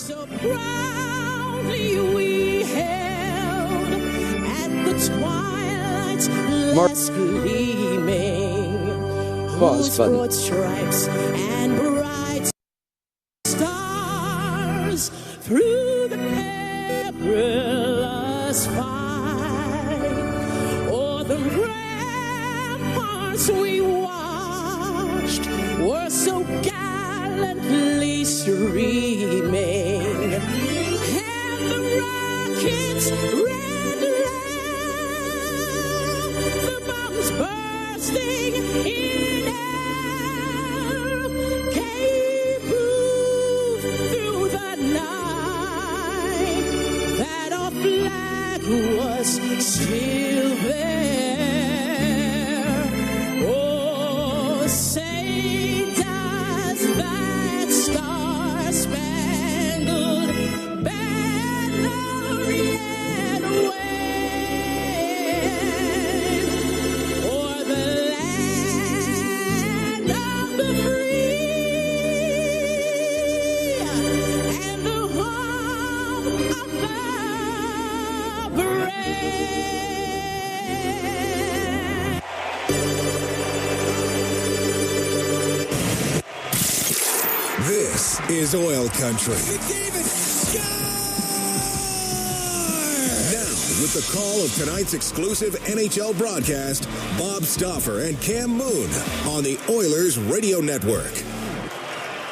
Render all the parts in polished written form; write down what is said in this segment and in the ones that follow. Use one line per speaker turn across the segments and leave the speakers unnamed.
So proudly we held at the twilight's last gleaming, whose broad stripes and bright stars through the perilous fight, o'er the ramparts we watched were so gallantly streaming, and the rockets' red lamp, the bombs bursting in air, gave proof through the night that our flag was still there. Oh, say does that star-spangled banner yet wave o'er the land of the free and the home of the brave?
This is Oil Country. Now, with the call of tonight's exclusive NHL broadcast, Bob Stauffer and Cam Moon on the Oilers Radio Network.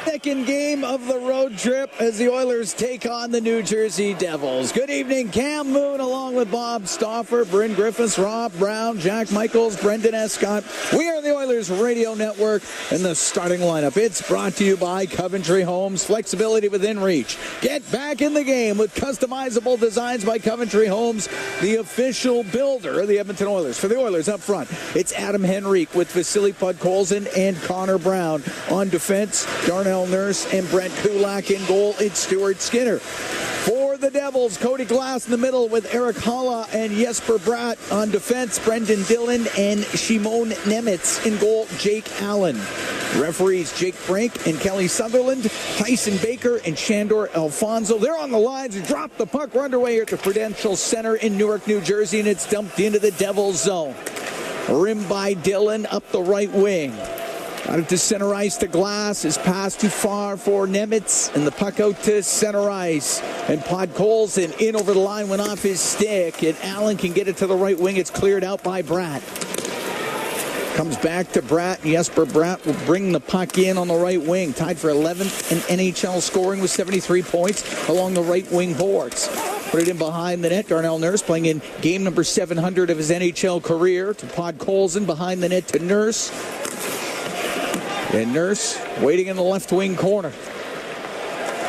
Second game of the road trip as the Oilers take on the New Jersey Devils. Good evening, Cam Moon along with Bob Stauffer, Bryn Griffiths, Rob Brown, Jack Michaels, Brendan Escott. We are the Oilers Radio Network and the starting lineup. It's brought to you by Coventry Homes. Flexibility within reach. Get back in the game with customizable designs by Coventry Homes, the official builder of the Edmonton Oilers. For the Oilers up front, it's Adam Henrique with Vasily Podkolzin and Connor Brown. On defense, Darnell Nurse and Brent Kulak. In goal, it's Stuart Skinner. For the Devils, Cody Glass in the middle with Eric Halla and Jesper Bratt. On defense, Brendan Dillon and Shimon Nemitz. In goal, Jake Allen. Referees Jake Brink and Kelly Sutherland, Tyson Baker and Shandor Alfonso. They're on the lines and drop the puck. We're underway here at the Prudential Center in Newark, New Jersey, and it's dumped into the Devils zone. Rimmed by Dillon up the right wing. Out it to center ice to Glass. His pass too far for Nemitz. And the puck out to center ice. And Podkolzin in over the line, went off his stick. And Allen can get it to the right wing. It's cleared out by Bratt. Comes back to Bratt. Jesper Bratt will bring the puck in on the right wing. Tied for 11th in NHL scoring with 73 points along the right wing boards. Put it in behind the net. Darnell Nurse playing in game number 700 of his NHL career. To Podkolzin, behind the net to Nurse. And Nurse waiting in the left wing corner.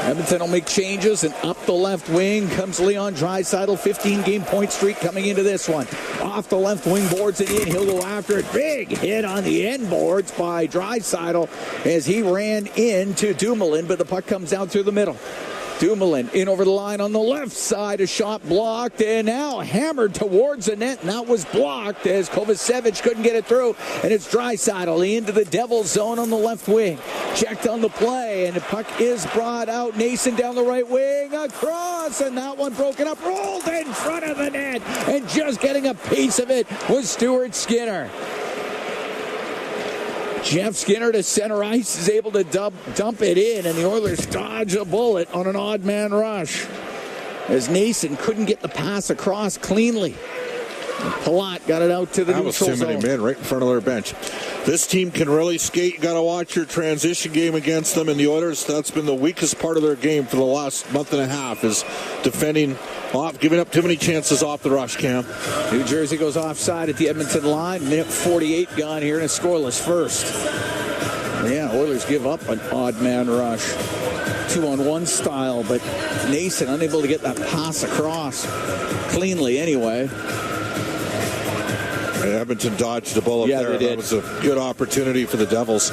Edmonton will make changes, and up the left wing comes Leon Draisaitl. 15-game point streak coming into this one. Off the left wing boards it in. He'll go after it. Big hit on the end boards by Draisaitl as he ran into Dumoulin, but the puck comes out through the middle. Dumoulin in over the line on the left side. A shot blocked and now hammered towards the net, and that was blocked as Kovacevic couldn't get it through. And it's Draisaitl into the Devils zone on the left wing. Checked on the play, and the puck is brought out. Nason down the right wing, across, and that one broken up, rolled in front of the net, and just getting a piece of it was Stuart Skinner. Jeff Skinner to center ice is able to dump it in, and the Oilers dodge a bullet on an odd man rush as Nason couldn't get the pass across cleanly. Palat got it out to the neutral zone.
That was too many men right in front of their bench. This team can really skate. You got to watch your transition game against them. And the Oilers, that's been the weakest part of their game for the last month and a half, is defending off, giving up too many chances off the rush, Cam.
New Jersey goes offside at the Edmonton line. Minute 48 gone here in a scoreless first. Yeah, Oilers give up an odd man rush. 2-on-1 style, but Nason unable to get that pass across cleanly anyway.
Edmonton dodged the bullet there.
They did.
That was a good opportunity for the Devils.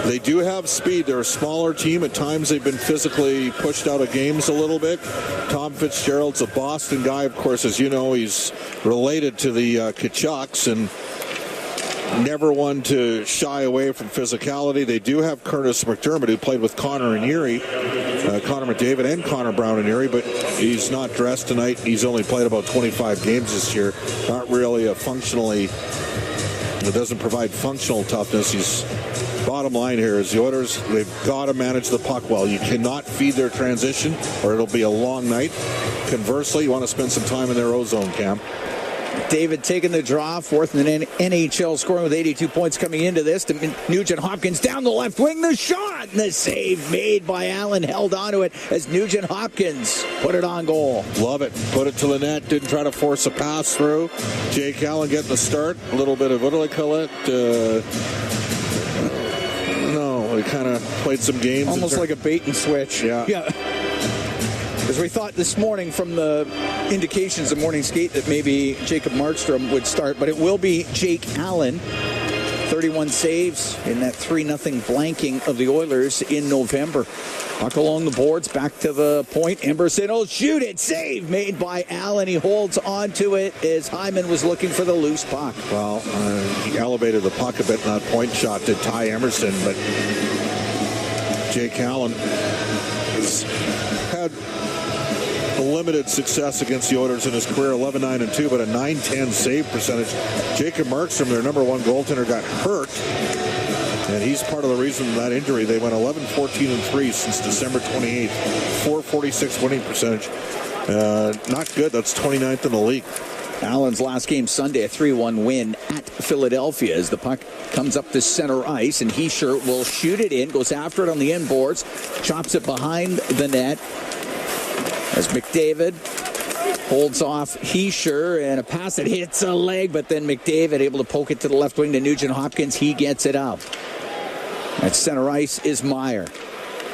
They do have speed. They're a smaller team. At times they've been physically pushed out of games a little bit. Tom Fitzgerald's a Boston guy. Of course, as you know, he's related to the Kachucks. And never one to shy away from physicality. They do have Curtis McDermott, who played with Connor and Erie, Connor McDavid and Connor Brown and Erie, but he's not dressed tonight. He's only played about 25 games this year. Not really a functionally, it doesn't provide functional toughness. He's bottom line here is the Oilers, they've got to manage the puck well. You cannot feed their transition or it'll be a long night. Conversely, you want to spend some time in their O-zone, Cam.
David taking the draw, fourth in the NHL, scoring with 82 points coming into this. To Nugent Hopkins down the left wing, the shot, and the save made by Allen, held onto it as Nugent Hopkins put it on goal.
Love it. Put it to the net, didn't try to force a pass through. Jake Allen getting the start. A little bit of, what do I call it? No, he kind of played some games.
Almost like a bait and switch.
Yeah.
As we thought this morning from the indications of morning skate that maybe Jacob Markstrom would start, but it will be Jake Allen. 31 saves in that 3-0 blanking of the Oilers in November. Puck along the boards, back to the point. Emberson will shoot it. Save made by Allen. He holds on to it as Hyman was looking for the loose puck.
Well, he elevated the puck a bit in that point shot to Ty Emerson, but Jake Allen has had limited success against the Oilers in his career, 11-9-2, but a .910 save percentage. Jacob Markstrom, their number one goaltender, got hurt, and he's part of the reason that injury. They went 11-14-3 since December 28th, .446 winning percentage. Not good. That's 29th in the league.
Allen's last game Sunday, a 3-1 win at Philadelphia as the puck comes up to center ice, and Heischer will shoot it in, goes after it on the end boards, chops it behind the net as McDavid holds off Heischer, and a pass that hits a leg, but then McDavid able to poke it to the left wing to Nugent Hopkins. He gets it out. At center ice is Meyer.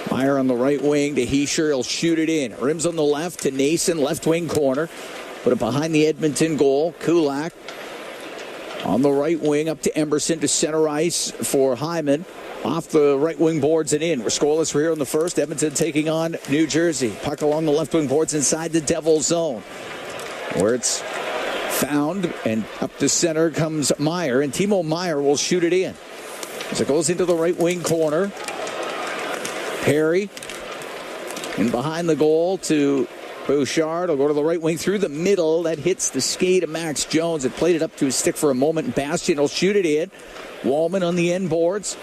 Meyer on the right wing to Heischer. He'll shoot it in. Rims on the left to Nason, left wing corner. Put it behind the Edmonton goal. Kulak on the right wing up to Emberson to center ice for Hyman. Off the right wing boards and in. We're scoreless for here in the first. Edmonton taking on New Jersey. Puck along the left wing boards inside the Devils zone, where it's found, and up to center comes Meyer, and Timo Meyer will shoot it in. As it goes into the right wing corner, Perry in behind the goal to Bouchard. Will go to the right wing through the middle. That hits the skate of Max Jones. It played it up to his stick for a moment, and Bastian will shoot it in. Wallman on the end boards.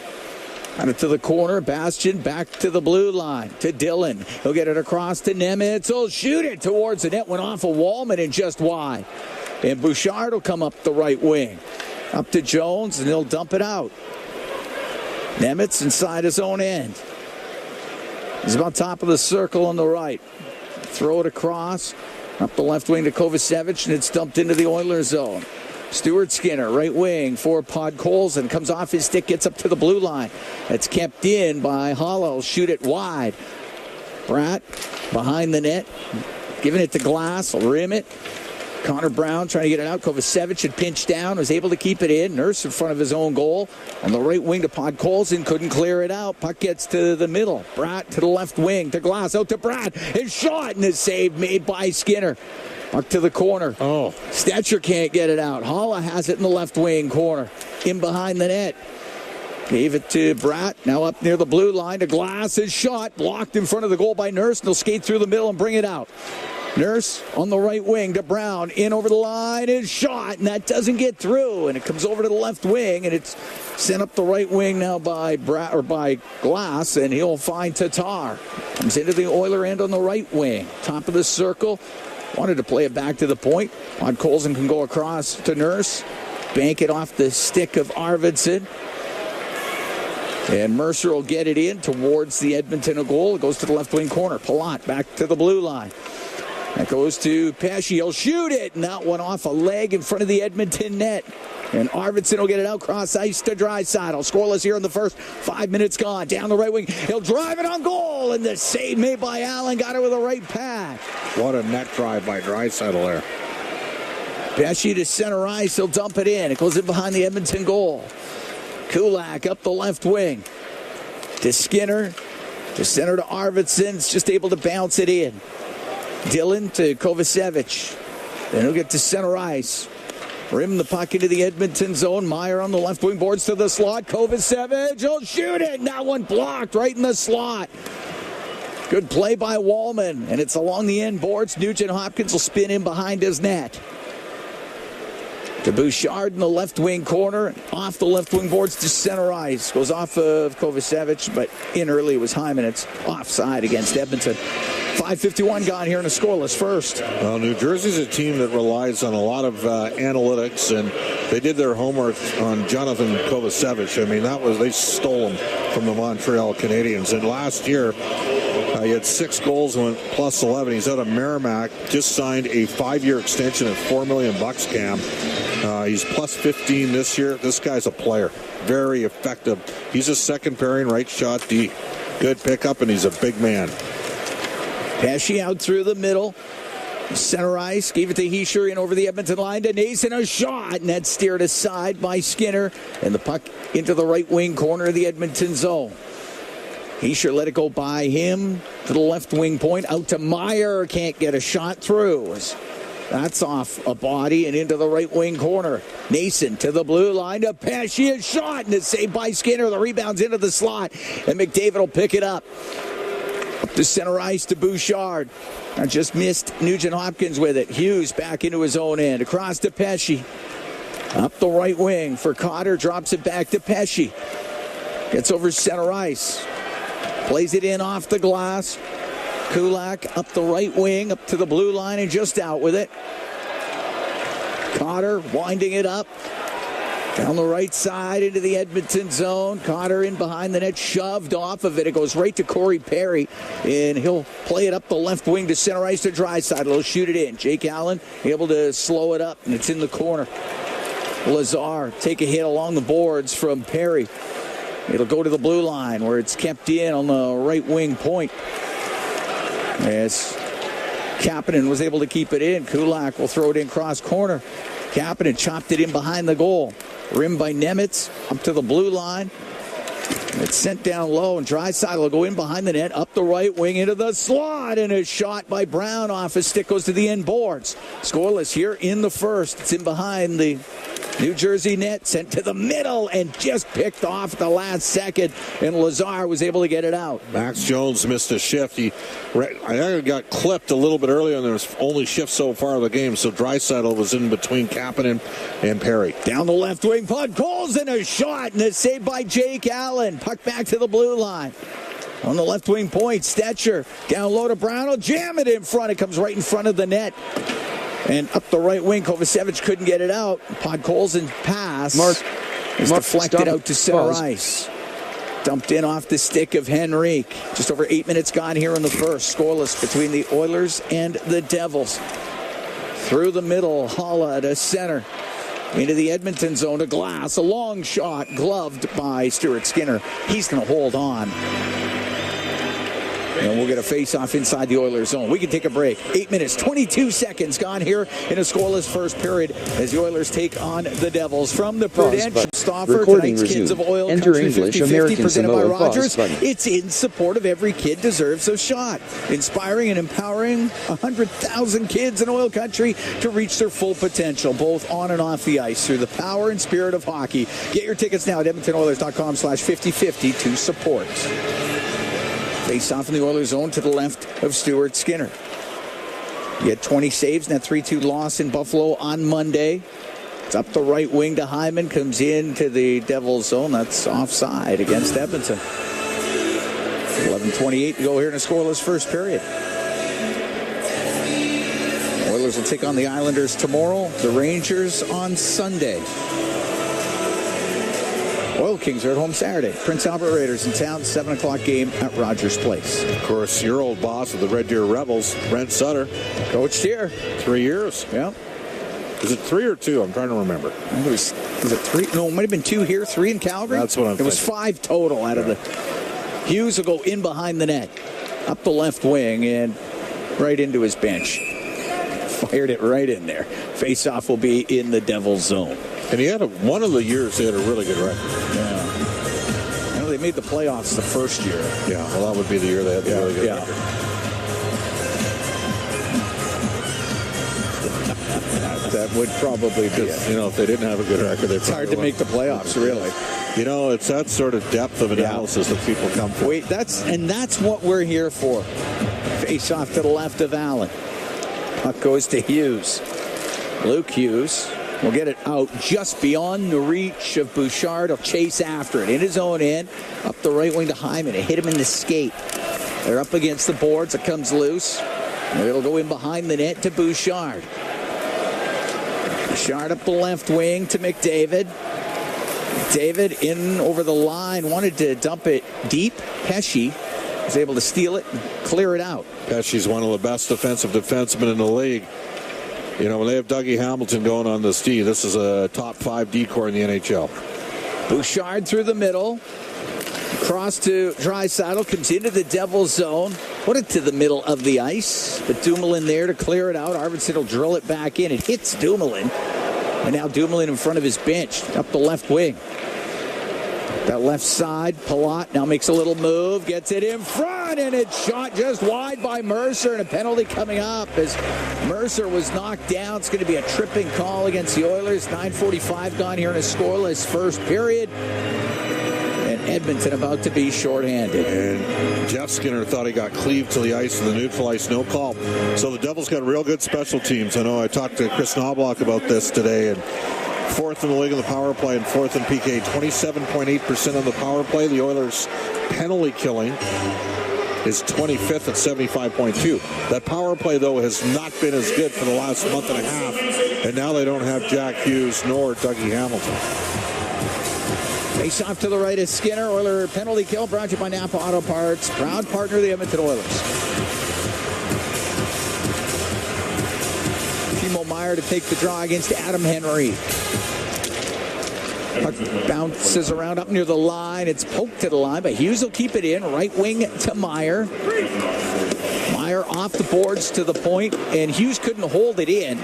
Out it to the corner. Bastian back to the blue line to Dillon. He'll get it across to Nemitz. He'll shoot it towards the net. Went off of Wallman and just wide. And Bouchard will come up the right wing. Up to Jones, and he'll dump it out. Nemitz inside his own end. He's about top of the circle on the right. Throw it across. Up the left wing to Kovacevic, and it's dumped into the Oilers zone. Stuart Skinner, right wing for Podkolzin. Comes off his stick, gets up to the blue line. It's kept in by Hollow. Shoot it wide. Bratt behind the net. Giving it to Glass. Rim it. Connor Brown trying to get it out. Kovacevic had pinched down. Was able to keep it in. Nurse in front of his own goal. On the right wing to Podkolzin. Couldn't clear it out. Puck gets to the middle. Bratt to the left wing. To Glass. Out to Bratt. His shot, and his save made by Skinner. Up to the corner. Stetcher can't get it out. Holla has it in the left wing corner. In behind the net. Gave it to Bratt. Now up near the blue line to Glass. His shot blocked in front of the goal by Nurse. And they'll skate through the middle and bring it out. Nurse on the right wing to Brown. In over the line. His shot. And that doesn't get through. And it comes over to the left wing. And it's sent up the right wing now by Bratt, or by Glass. And he'll find Tatar. Comes into the Oiler end on the right wing. Top of the circle. Wanted to play it back to the point. Podkolzin can go across to Nurse. Bank it off the stick of Arvidsson. And Mercer will get it in towards the Edmonton goal. It goes to the left wing corner. Palat back to the blue line. That goes to Pesce. He'll shoot it. And that one off a leg in front of the Edmonton net. And Arvidsson will get it out cross ice to Draisaitl. Scoreless here in the first. 5 minutes gone. Down the right wing. He'll drive it on goal. And the save made by Allen. Got it with a right pad.
What a net drive by Draisaitl there.
Pesce to center ice. He'll dump it in. It goes in behind the Edmonton goal. Kulak up the left wing. To Skinner. To center to Arvidsson. It's just able to bounce it in. Dillon to Kovacevic. Then he'll get to center ice. Rim the puck into the Edmonton zone. Meyer on the left wing boards to the slot. Kovacevic will shoot it. That one blocked right in the slot. Good play by Wallman, and it's along the end boards. Nugent Hopkins will spin in behind his net. To Bouchard in the left wing corner. Off the left wing boards to center ice. Goes off of Kovacevic, but in early was Hyman. It's offside against Edmonton. 5:51 gone here in a scoreless first.
Well, New Jersey's a team that relies on a lot of analytics, and they did their homework on Jonathan Kovacevic. I mean, they stole him from the Montreal Canadiens. And last year, he had 6 goals and went plus 11. He's out of Merrimack. Just signed a 5-year extension at $4 million, Cam. He's plus 15 this year. This guy's a player. Very effective. He's a second pairing right shot D. Good pickup, and he's a big man.
Pesce out through the middle. Center ice. Gave it to Hischier and over the Edmonton line to Nason. A shot, and that's steered aside by Skinner. And the puck into the right wing corner of the Edmonton zone. Hischier let it go by him to the left wing point. Out to Meyer. Can't get a shot through. That's off a body and into the right wing corner. Nason to the blue line to Pesce. A shot, and it's saved by Skinner. The rebound's into the slot, and McDavid will pick it up. Up to center ice to Bouchard. I just missed Nugent Hopkins with it. Hughes back into his own end. Across to Pesce. Up the right wing for Cotter. Drops it back to Pesce. Gets over center ice. Plays it in off the glass. Kulak up the right wing, up to the blue line, and just out with it. Cotter winding it up. Down the right side into the Edmonton zone. Cotter in behind the net, shoved off of it. It goes right to Corey Perry, and he'll play it up the left wing to center ice to Draisaitl. He'll shoot it in. Jake Allen able to slow it up, and it's in the corner. Lazar take a hit along the boards from Perry. It'll go to the blue line where it's kept in on the right wing point. As Kapanen was able to keep it in. Kulak will throw it in cross corner. Kapanen chopped it in behind the goal. Rimmed by Nemitz up to the blue line. It's sent down low, and Draisaitl will go in behind the net, up the right wing into the slot, and a shot by Brown off his stick goes to the end boards. Scoreless here in the first. It's in behind the New Jersey net, sent to the middle, and just picked off at the last second, and Lazar was able to get it out.
Max Jones missed a shift. I think it got clipped a little bit earlier, and there was only shift so far of the game, so Draisaitl was in between Kapanen and Perry.
Down the left wing, Podkolzin, and a shot, and it's saved by Jake Allen. Puck back to the blue line. On the left wing point, Stetcher down low to Brown. Will jam it in front. It comes right in front of the net. And up the right wing, Kovacevic couldn't get it out. Podkolzin's pass is deflected out to center ice. Dumped in off the stick of Henrique. Just over 8 minutes gone here in the first. Scoreless between the Oilers and the Devils. Through the middle, Haula to center. Into the Edmonton zone to Glass. A long shot, gloved by Stuart Skinner. He's going to hold on. And we'll get a face-off inside the Oilers zone. We can take a break. 8 minutes, 22 seconds gone here in a scoreless first period as the Oilers take on the Devils. From the Prudential Stauffer, tonight's Kids of Oil
Enter
Country
English,
50-50
American
presented by
Samoa
Rogers.
Boss Bunny.
It's in support of Every Kid Deserves a Shot. Inspiring and empowering 100,000 kids in oil country to reach their full potential, both on and off the ice, through the power and spirit of hockey. Get your tickets now at EdmontonOilers.com/5050 to support. Face off in the Oilers zone to the left of Stuart Skinner. He had 20 saves in that 3-2 loss in Buffalo on Monday. It's up the right wing to Hyman. Comes into the Devils zone. That's offside against Edmonton. 11:28 to go here in a scoreless first period. Oilers will take on the Islanders tomorrow. The Rangers on Sunday. Oil Kings are at home Saturday. Prince Albert Raiders in town, 7 o'clock game at Rogers Place.
Of course, your old boss of the Red Deer Rebels, Brent Sutter.
Coached here.
3 years.
Yeah.
Is it 3 or 2? I'm trying to remember.
Was it 3? No, it might have been 2 here, 3 in Calgary.
That's what I'm
thinking. It was 5 total out of the... Hughes will go in behind the net. Up the left wing and right into his bench. Fired it right in there. Face-off will be in the Devils zone.
And he had one of the years they had a really good record.
Yeah. I know they made the playoffs the first year.
Yeah, well, that would be the year they had the really good record.
would probably be it.
You know, if they didn't have a good record,
It's hard to make the playoffs, really.
You know, it's that sort of depth of analysis that people come from.
Wait, that's what we're here for. Face off to the left of Allen. Puck goes to Hughes. Luke Hughes will get it out just beyond the reach of Bouchard. He'll chase after it in his own end. Up the right wing to Hyman. It hit him in the skate. They're up against the boards. It comes loose. And it'll go in behind the net to Bouchard. Bouchard up the left wing to McDavid. David in over the line. Wanted to dump it deep. Pesce was able to steal it and clear it out.
Pesce's one of the best defensive defensemen in the league. You know, when they have Dougie Hamilton going on this D, this is a top 5 D-core in the NHL.
Bouchard through the middle. Cross to Draisaitl. Comes into the Devils zone. Put it to the middle of the ice. But Dumoulin there to clear it out. Arvidsson will drill it back in. It hits Dumoulin. And now Dumoulin in front of his bench. Up the left wing. That left side, Palat now makes a little move, gets it in front, and it's shot just wide by Mercer, and a penalty coming up as Mercer was knocked down. It's going to be a tripping call against the Oilers. 9:45 gone here in a scoreless first period. And Edmonton about to be shorthanded.
And Jeff Skinner thought he got cleaved to the ice in the neutral ice, no call. So the Devils got real good special teams. I know I talked to Chris Knobloch about this today, and fourth in the league in the power play and fourth in PK. 27.8% on the power play. The Oilers' penalty killing is 25th at 75.2. That power play, though, has not been as good for the last month and a half. And now they don't have Jack Hughes nor Dougie Hamilton.
Face off to the right is Skinner. Oiler penalty kill brought to you by Napa Auto Parts. Proud partner of the Edmonton Oilers. Timo Meier to take the draw against Adam Henry. Puck bounces around up near the line. It's poked to the line, but Hughes will keep it in. Right wing to Meier. Meier off the boards to the point, and Hughes couldn't hold it in.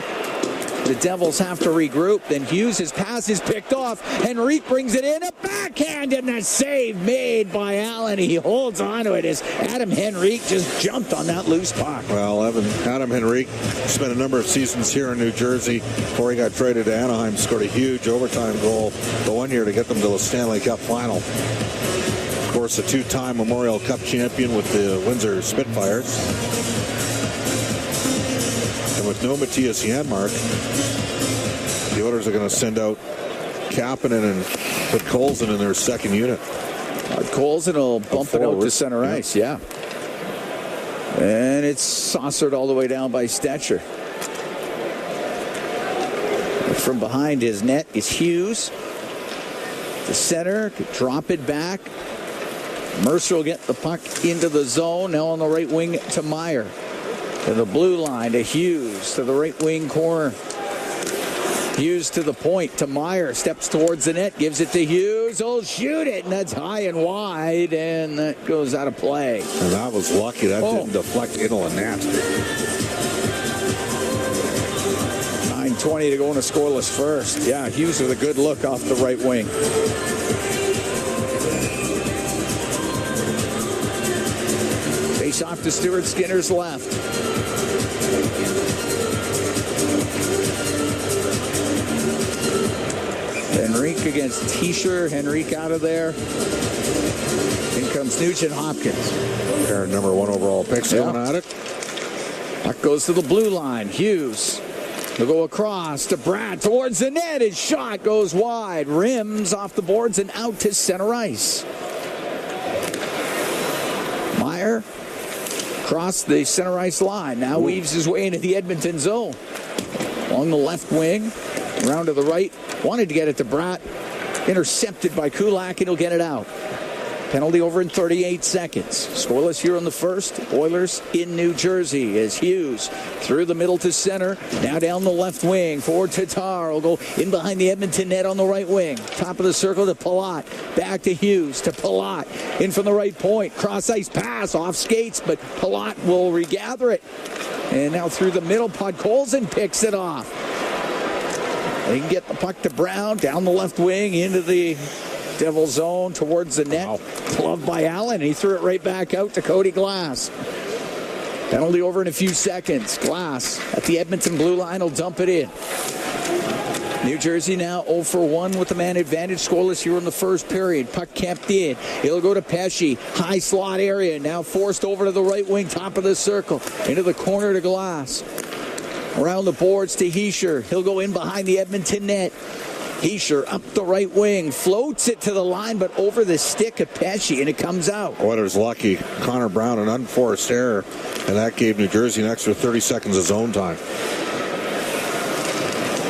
The Devils have to regroup. Then Hughes' pass is picked off. Henrique brings it in. A backhand and a save made by Allen. He holds on to it as Adam Henrique just jumped on that loose puck.
Well, Adam Henrique spent a number of seasons here in New Jersey before he got traded to Anaheim. Scored a huge overtime goal the one year to get them to the Stanley Cup final. Of course, a two-time Memorial Cup champion with the Windsor Spitfires. And with no Matthias Janmark, the Oilers are going to send out Kapanen and put Colson in their second unit.
Colson will bump it out to center ice, yeah. And it's saucered all the way down by Stetcher. From behind his net is Hughes. The center could drop it back. Mercer will get the puck into the zone. Now on the right wing to Meier. To the blue line to Hughes. To the right wing corner. Hughes to the point to Meier. Steps towards the net. Gives it to Hughes. He'll shoot it. And that's high and wide. And that goes out of play.
And that was lucky. That didn't deflect into a net.
9:20 to go in a scoreless first. Yeah, Hughes with a good look off the right wing. Face off to Stuart Skinner's left. Henrique against Tischer. Henrique out of there. In comes Nugent Hopkins.
Pair of number 1 overall picks going at it.
Puck goes to the blue line. Hughes will go across to Brad towards the net. His shot goes wide. Rims off the boards and out to center ice. Meier across the center ice line. Now weaves his way into the Edmonton zone. Along the left wing. Around to the right. Wanted to get it to Bratt. Intercepted by Kulak, and he'll get it out. Penalty over in 38 seconds. Scoreless here in the first. Oilers in New Jersey as Hughes through the middle to center. Now down the left wing. Forward Tatar will go in behind the Edmonton net on the right wing. Top of the circle to Palat. Back to Hughes to Palat. In from the right point. Cross ice pass off skates, but Palat will regather it. And now through the middle. Podkolzin picks it off. They can get the puck to Brown down the left wing into the Devil zone towards the net. Wow. Gloved by Allen. He threw it right back out to Cody Glass. Penalty over in a few seconds. Glass at the Edmonton blue line will dump it in. New Jersey now 0 for 1 with the man advantage, scoreless here in the first period. Puck kept in. He'll go to Pesce. High slot area. Now forced over to the right wing, top of the circle. Into the corner to Glass. Around the boards to Hischier. He'll go in behind the Edmonton net. Hischier up the right wing. Floats it to the line, but over the stick of Pesce, and it comes out.
Oilers lucky. Connor Brown, an unforced error, and that gave New Jersey an extra 30 seconds of zone time.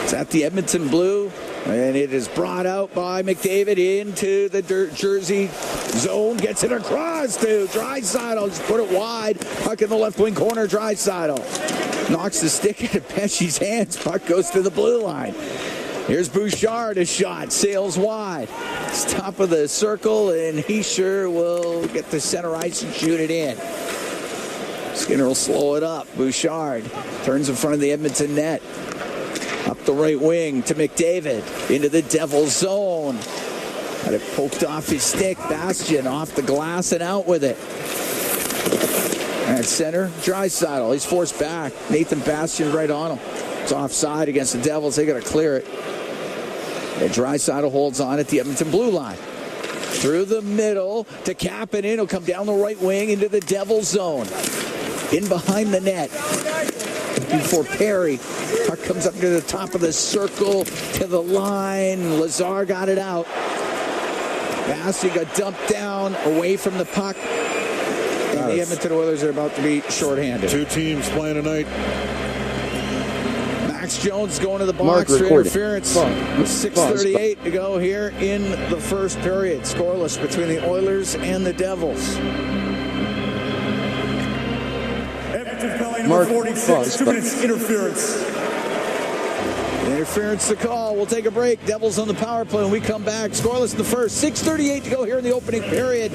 It's at the Edmonton blue, and it is brought out by McDavid into the Jersey zone. Gets it across to Draisaitl. Just put it wide. Puck in the left wing corner. Draisaitl knocks the stick into Pesce's hands. Puck goes to the blue line. Here's Bouchard, a shot. Sails wide. It's top of the circle, and Hischier will get to center ice and shoot it in. Skinner will slow it up. Bouchard turns in front of the Edmonton net. Up the right wing to McDavid. Into the Devils zone. Had it poked off his stick. Bastian off the glass and out with it. At center, Draisaitl. He's forced back. Nathan Bastian right on him. It's offside against the Devils. They got to clear it. And Draisaitl holds on at the Edmonton blue line. Through the middle to Kapanen. He'll come down the right wing into the Devils zone. In behind the net. Before Perry. Puck comes up to the top of the circle, to the line. Lazar got it out. Bastian got dumped down away from the puck. And the Edmonton Oilers are about to be shorthanded.
Two teams playing tonight.
Max Jones going to the box for interference. 6:38 to go here in the first period. Scoreless between the Oilers and the Devils.
Mark 46, 2 minutes interference.
Interference to call. We'll take a break. Devils on the power play when we come back. Scoreless in the first. 6:38 to go here in the opening period.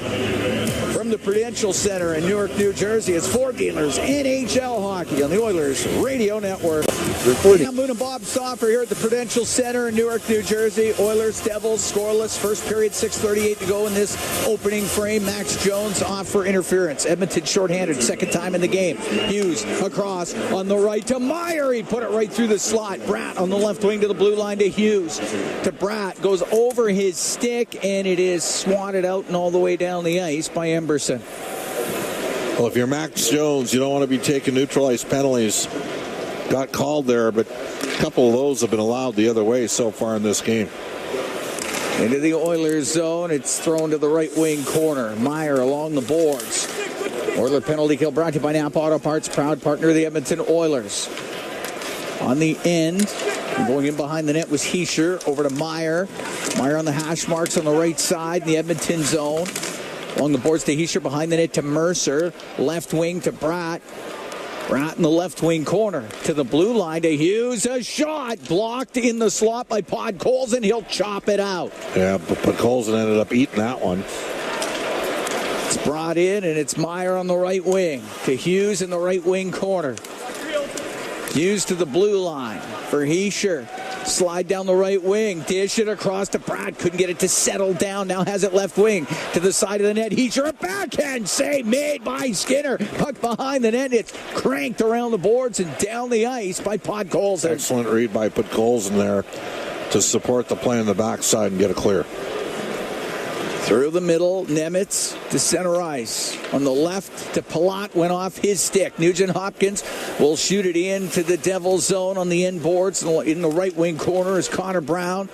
From the Prudential Center in Newark, New Jersey, it's Ford Dealers NHL Hockey on the Oilers Radio Network. I'm Moon and Bob Stauffer here at the Prudential Center in Newark, New Jersey. Oilers, Devils, scoreless. First period, 6:38 to go in this opening frame. Max Jones off for interference. Edmonton shorthanded, second time in the game. Hughes across on the right to Meyer. He put it right through the slot. Bratt on the left wing to the blue line to Hughes. To Bratt. Goes over his stick, and it is swatted out and all the way down the ice by Emberson.
Well, if you're Max Jones, you don't want to be taking neutral ice penalties. Got called there, but a couple of those have been allowed the other way so far in this game.
Into the Oilers zone. It's thrown to the right wing corner. Meyer along the boards. Oiler penalty kill brought to you by Napa Auto Parts, proud partner of the Edmonton Oilers. On the end, going in behind the net was Hischier. Over to Meyer. Meyer on the hash marks on the right side in the Edmonton zone. Along the boards to Hischier, behind the net to Mercer. Left wing to Bratt. Bratt in the left wing corner. To the blue line to Hughes. A shot blocked in the slot by Podkolzin. He'll chop it out.
Yeah, but Podkolzin ended up eating that one.
It's brought in, and it's Meyer on the right wing. To Hughes in the right wing corner. Hughes to the blue line for Hischier. Slide down the right wing. Dish it across to Bratt. Couldn't get it to settle down. Now has it left wing to the side of the net. Hischier, a backhand save made by Skinner. Puck behind the net. It's cranked around the boards and down the ice by Podkolzin.
Excellent read by Podkolzin there to support the play on the backside and get a clear.
Through the middle, Nemitz to center ice. On the left to Palat, went off his stick. Nugent Hopkins will shoot it into the Devils zone on the end boards. In the right wing corner is Connor Brown.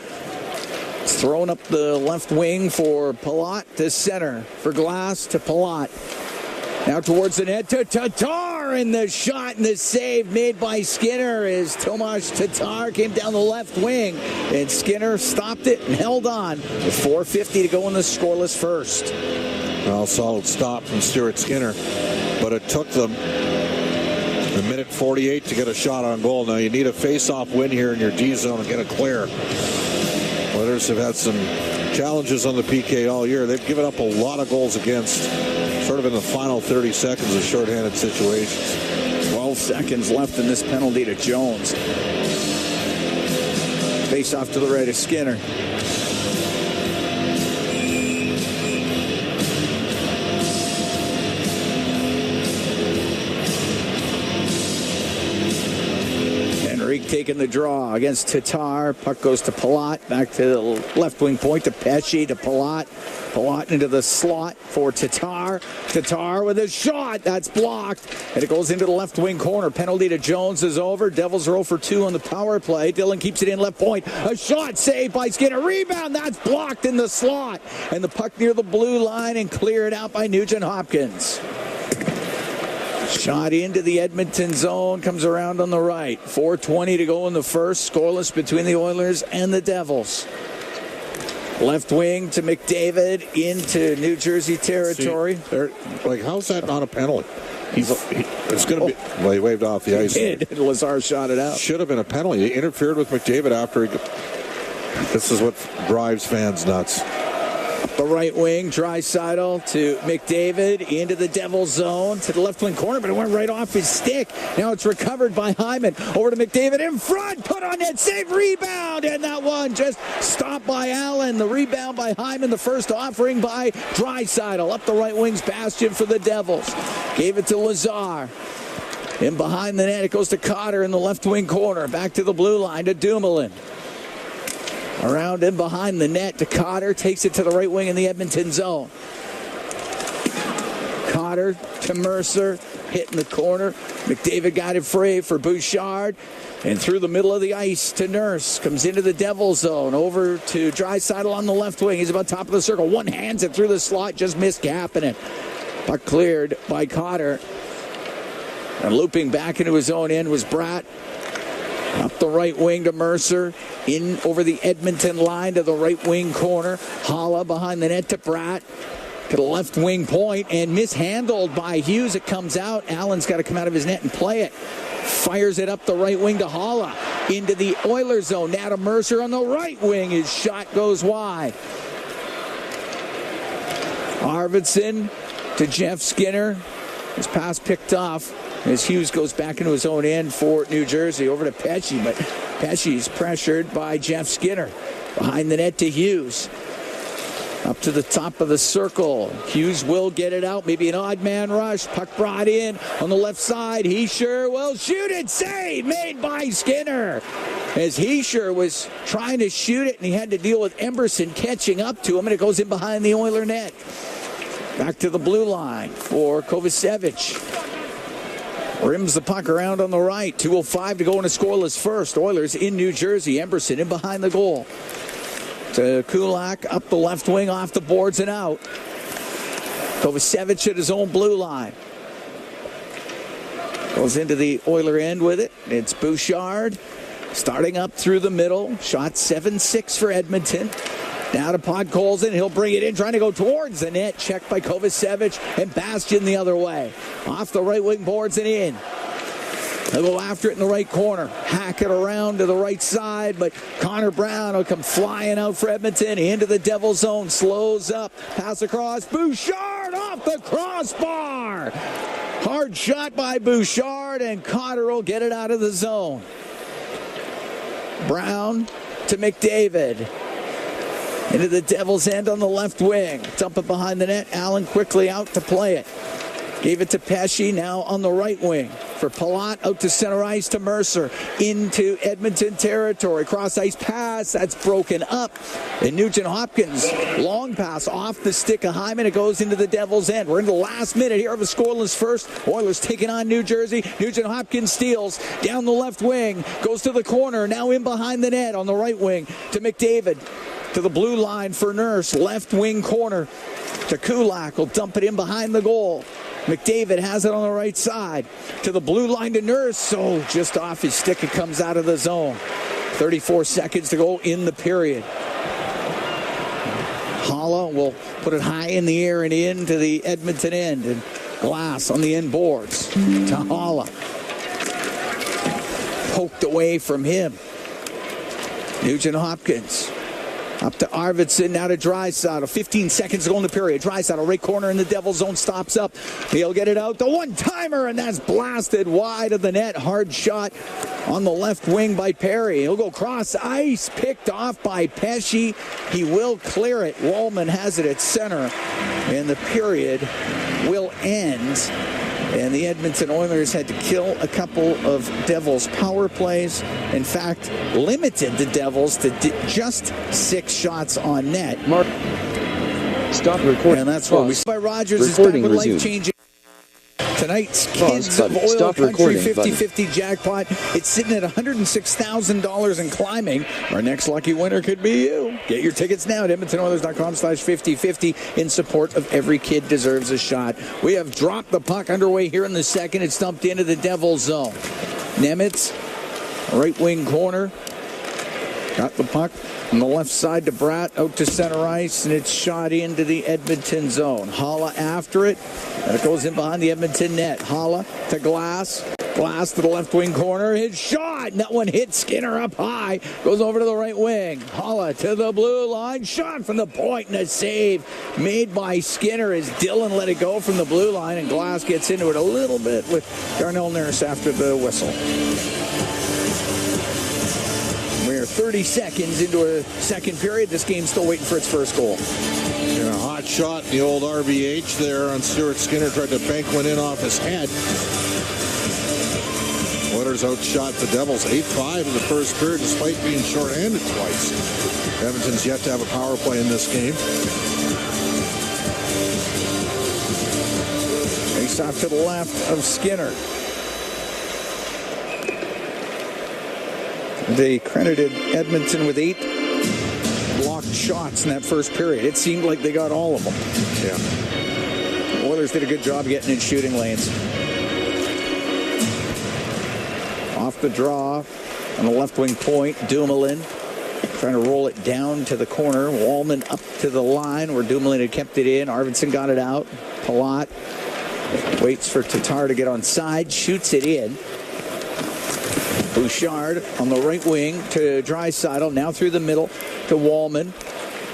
It's thrown up the left wing for Palat to center. For Glass to Palat. Now towards the net to Tatar, and the shot and the save made by Skinner as Tomas Tatar came down the left wing, and Skinner stopped it and held on with 4:50 to go in the scoreless first.
Well, solid stop from Stuart Skinner, but it took them a minute 48 to get a shot on goal. Now you need a face-off win here in your D zone and get a clear. Oilers have had some challenges on the PK all year. They've given up a lot of goals against, sort of in the final 30 seconds of shorthanded situations.
12 seconds left in this penalty to Jones. Face off to the right of Skinner. Greek taking the draw against Tatar. Puck goes to Palat. Back to the left wing point to Pesci to Palat. Palat into the slot for Tatar. Tatar with a shot. That's blocked. And it goes into the left wing corner. Penalty to Jones is over. Devils are 0 for 2 on the power play. Dillon keeps it in left point. A shot saved by Skinner. Rebound. That's blocked in the slot. And the puck near the blue line and cleared out by Nugent Hopkins. Shot into the Edmonton zone, comes around on the right. 4:20 to go in the first. Scoreless between the Oilers and the Devils. Left wing to McDavid into New Jersey territory.
How's that not a penalty? It's going to be. Well, he waved off the ice.
Lazar shot it out.
Should have been a penalty. He interfered with McDavid after he. This is what drives fans nuts.
The right wing, Draisaitl to McDavid into the Devils zone to the left wing corner, but it went right off his stick. Now it's recovered by Hyman. Over to McDavid in front, put on net, save, rebound, and that one just stopped by Allen. The rebound by Hyman, the first offering by Draisaitl. Up the right wing's bastion for the Devils. Gave it to Lazar. In behind the net, it goes to Cotter in the left wing corner. Back to the blue line to Dumoulin. Around in behind the net to Cotter. Takes it to the right wing in the Edmonton zone. Cotter to Mercer. Hit in the corner. McDavid got it free for Bouchard. And through the middle of the ice to Nurse. Comes into the Devils zone. Over to Draisaitl on the left wing. He's about top of the circle. One hands it through the slot. Just missed Kapanen. Puck cleared by Cotter. And looping back into his own end was Bratt. Up the right wing to Mercer. In over the Edmonton line to the right wing corner. Holla behind the net to Bratt. To the left wing point and mishandled by Hughes. It comes out. Allen's got to come out of his net and play it. Fires it up the right wing to Holla. Into the Oilers zone. Now to Mercer on the right wing. His shot goes wide. Arvidsson to Jeff Skinner. His pass picked off as Hughes goes back into his own end for New Jersey. Over to Pesci, but Pesci's pressured by Jeff Skinner. Behind the net to Hughes. Up to the top of the circle. Hughes will get it out. Maybe an odd man rush. Puck brought in on the left side. Hischier will shoot it. Save made by Skinner. As Hischier was trying to shoot it, and he had to deal with Emberson catching up to him, and it goes in behind the Oiler net. Back to the blue line for Kovacevic. Rims the puck around on the right. 2:05 to go in a scoreless first. Oilers in New Jersey. Emberson in behind the goal. To Kulak up the left wing off the boards and out. Kovacevic at his own blue line. Goes into the Oiler end with it. It's Bouchard starting up through the middle. Shot 7-6 for Edmonton. Now to Podkolzin. He'll bring it in, trying to go towards the net. Checked by Kovacevic and Bastian the other way. Off the right wing boards and in. They'll go after it in the right corner. Hack it around to the right side, but Connor Brown will come flying out for Edmonton. Into the Devil zone. Slows up. Pass across. Bouchard off the crossbar. Hard shot by Bouchard, and Cotter will get it out of the zone. Brown to McDavid. Into the Devil's end on the left wing. Dump it behind the net. Allen quickly out to play it. Gave it to Pesci, now on the right wing. For Palat, out to center ice to Mercer. Into Edmonton territory. Cross ice pass, that's broken up. And Nugent Hopkins, long pass off the stick of Hyman. It goes into the Devil's end. We're in the last minute here of a scoreless first. Oilers taking on New Jersey. Nugent Hopkins steals down the left wing. Goes to the corner, now in behind the net on the right wing to McDavid. To the blue line for Nurse. Left wing corner to Kulak. Will dump it in behind the goal. McDavid has it on the right side. To the blue line to Nurse. So just off his stick, it comes out of the zone. 34 seconds to go in the period. Holla will put it high in the air and into the Edmonton end. And Glass on the end boards to Holla. Poked away from him. Nugent Hopkins. Up to Arvidsson, now to Draisaitl. 15 seconds to go in the period. Draisaitl, right corner in the Devil zone, stops up. He'll get it out. The one-timer, and that's blasted wide of the net. Hard shot on the left wing by Perry. He'll go cross ice, picked off by Pesci. He will clear it. Wallman has it at center, and the period will end And the Edmonton Oilers had to kill a couple of Devils power plays. In fact, limited the Devils to just 6 shots on net.
Stop recording.
And that's what we saw. By Rogers is back with life-changing. Tonight's Kids of Oil Country 50-50 jackpot. It's sitting at $106,000 and climbing. Our next lucky winner could be you. Get your tickets now at EdmontonOilers.com/50-50 in support of Every Kid Deserves a Shot. We have dropped the puck underway here in the second. It's dumped into the Devils zone. Nemitz, right wing corner. Got the puck on the left side to Bratt, out to center ice, and it's shot into the Edmonton zone. Holla after it, and it goes in behind the Edmonton net. Holla to Glass. Glass to the left wing corner. His shot, and that one hits Skinner up high. Goes over to the right wing. Holla to the blue line. Shot from the point, and a save made by Skinner as Dillon let it go from the blue line, and Glass gets into it a little bit with Darnell Nurse after the whistle. We're 30 seconds into a second period. This game's still waiting for its first goal.
And a hot shot in the old RVH there on Stuart Skinner. Tried to bank one in off his head. Oilers outshot the Devils 8-5 in the first period despite being shorthanded twice. Edmonton's yet to have a power play in this game.
Face off to the left of Skinner. They credited Edmonton with 8 blocked shots in that first period. It seemed like they got all of them.
Yeah.
The Oilers did a good job getting in shooting lanes. Off the draw on the left wing point, Dumoulin trying to roll it down to the corner. Wallman up to the line where Dumoulin had kept it in. Arvidsson got it out. Palat waits for Tatar to get on side, shoots it in. Bouchard on the right wing to Draisaitl, now through the middle to Wallman.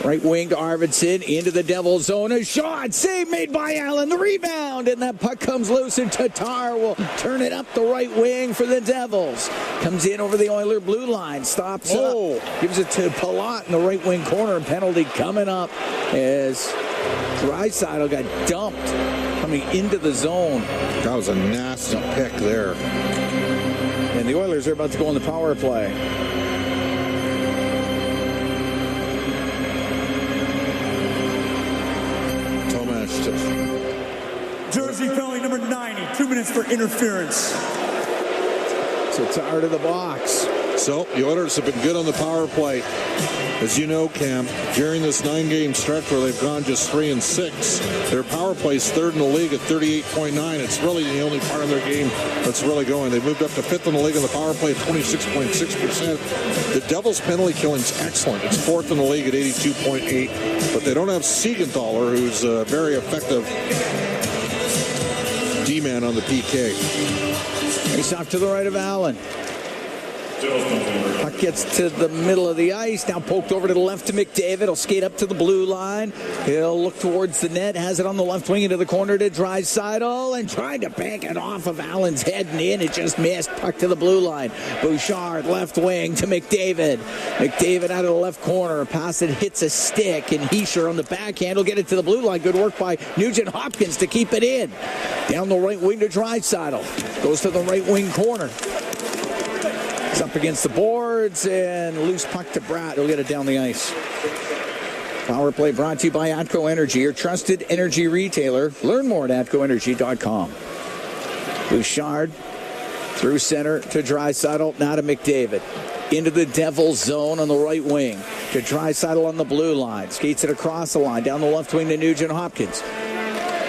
Right wing to Arvidsson, into the Devils zone. A shot, save made by Allen. The rebound, and that puck comes loose, and Tatar will turn it up the right wing for the Devils. Comes in over the Oiler blue line, stops up, gives it to Palat in the right wing corner. Penalty coming up as Draisaitl got dumped coming into the zone.
That was a nasty pick there.
And the Oilers are about to go on the power play.
Jersey penalty number 90. 2 minutes for interference.
Tatar to the box.
So the Oilers have been good on the power play. As you know, Cam, during this 9-game stretch where they've gone just 3-6, their power play's third in the league at 38.9. It's really the only part of their game that's really going. They moved up to 5th in the league on the power play at 26.6%. The Devils' penalty killing's excellent. It's 4th in the league at 82.8. But they don't have Siegenthaler, who's a very effective D-man on the PK.
Face off to the right of Allen. Puck gets to the middle of the ice. Now poked over to the left to McDavid. He'll skate up to the blue line. He'll look towards the net. Has it on the left wing into the corner to Draisaitl. And trying to bank it off of Allen's head and in. It just missed. Puck to the blue line. Bouchard, left wing to McDavid. McDavid out of the left corner. Pass it hits a stick. And Hischier on the backhand will get it to the blue line. Good work by Nugent Hopkins to keep it in. Down the right wing to Draisaitl. Goes to the right wing corner. It's up against the boards and loose puck to Bratt. He'll get it down the ice. Power play brought to you by Atco Energy, your trusted energy retailer. Learn more at atcoenergy.com. Bouchard through center to Draisaitl, now to McDavid. Into the Devils zone on the right wing to Draisaitl on the blue line. Skates it across the line, down the left wing to Nugent Hopkins.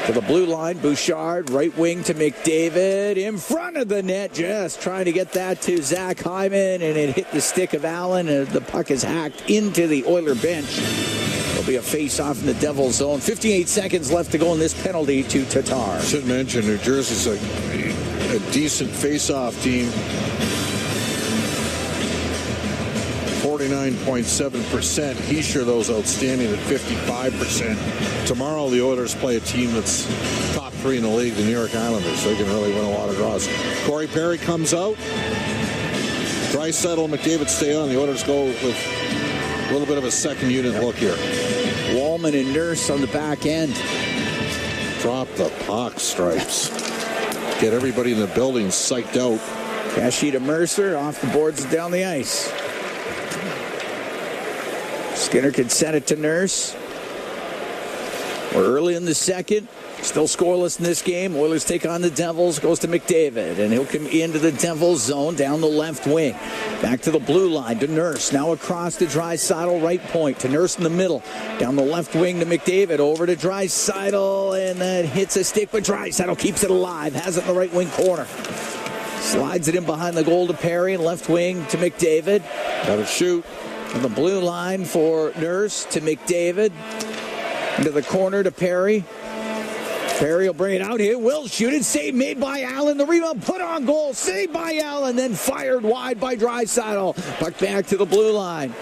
To the blue line, Bouchard, right wing to McDavid, in front of the net, just trying to get that to Zach Hyman, and it hit the stick of Allen, and the puck is hacked into the Oiler bench. There'll be a face-off in the Devils zone. 58 seconds left to go in this penalty to Tatar.
Should mention, New Jersey's a decent face-off team. 49.7%. Hischier, those outstanding at 55%. Tomorrow, the Oilers play a team that's top 3 in the league, the New York Islanders. They can really win a lot of draws. Corey Perry comes out. Draisaitl and McDavid stay on. The Oilers go with a little bit of a second unit look here.
Wallman and Nurse on the back end.
Drop the puck, Stripes. get everybody in the building psyched out.
Pesci to Mercer, off the boards and down the ice. Skinner can send it to Nurse. We're early in the second. Still scoreless in this game. Oilers take on the Devils. Goes to McDavid, and he'll come into the Devils zone down the left wing. Back to the blue line to Nurse. Now across to Draisaitl, right point. To Nurse in the middle. Down the left wing to McDavid. Over to Draisaitl, and that hits a stick, but Draisaitl keeps it alive. Has it in the right wing corner. Slides it in behind the goal to Perry. Left wing to McDavid.
Got to shoot.
On the blue line for Nurse to McDavid. Into the corner to Perry. Perry will bring it out here. Will shoot it. Save made by Allen. The rebound put on goal. Saved by Allen. Then fired wide by Draisaitl. Puck back to the blue line.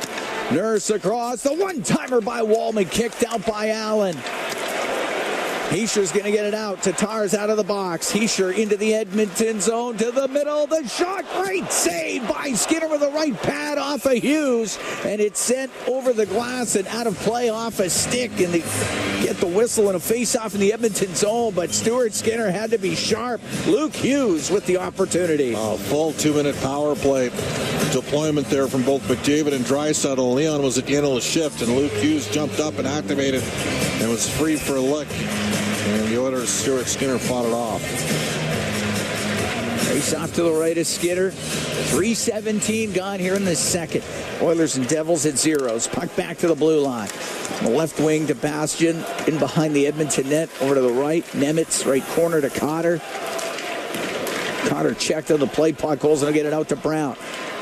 Nurse across. The one-timer by Wallman. Kicked out by Allen. Heischer's going to get it out. Tatar's out of the box. Heischer into the Edmonton zone. To the middle. The shot. Great save by Skinner with the right pad off of Hughes. And it's sent over the glass and out of play off a stick. And they get the whistle and a face-off in the Edmonton zone. But Stuart Skinner had to be sharp. Luke Hughes with the opportunity.
Full 2-minute power play deployment there from both McDavid and Draisaitl. Leon was at the end of the shift, and Luke Hughes jumped up and activated and was free for a lick. And the Oilers, Stuart Skinner fought it off.
Face off to the right of Skinner. 3:17 gone here in the second. Oilers and Devils at zeros. Puck back to the blue line. The left wing to Bastian. In behind the Edmonton net. Over to the right. Nemitz, right corner to Cotter. Cotter checked on the play. Puck holes and will get it out to Brown.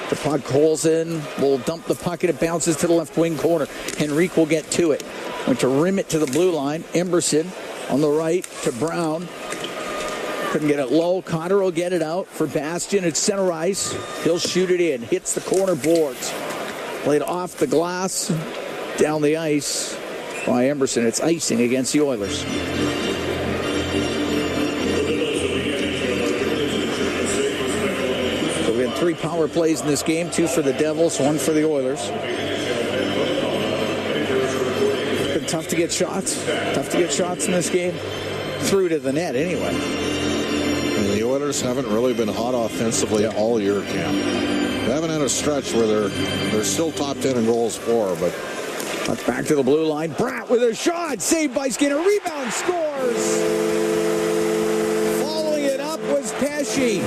The puck holes in. Will dump the puck and it bounces to the left wing corner. Henrique will get to it. Went to rim it to the blue line. Emberson on the right to Brown. Couldn't get it low. Cotter will get it out for Bastian at center ice. He'll shoot it in. Hits the corner boards. Played off the glass. Down the ice by Emberson. It's icing against the Oilers. So we had 3 power plays in this game. 2 for the Devils, 1 for the Oilers. Tough to get shots. Tough to get shots in this game. Through to the net anyway.
And the Oilers haven't really been hot offensively all year, Cam. They haven't had a stretch where they're still top 10 in goals for, but
back to the blue line. Bratt with a shot. Saved by Skinner. Rebound, scores. Following it up was Pesci.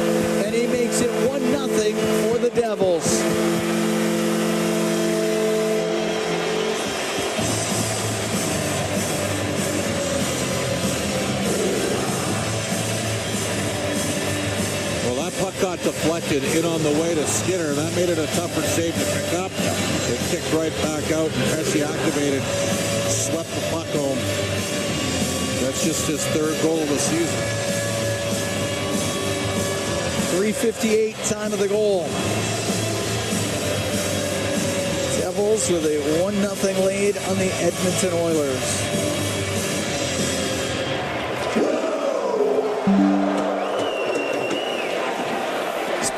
And he makes it 1-0 for the Devils.
puck got deflected in on the way to Skinner, and that made it a tougher save to pick up. It kicked right back out, and Pesci activated, swept the puck home. That's just his third goal of the season.
3:58 time of the goal. Devils with a 1-0 lead on the Edmonton Oilers.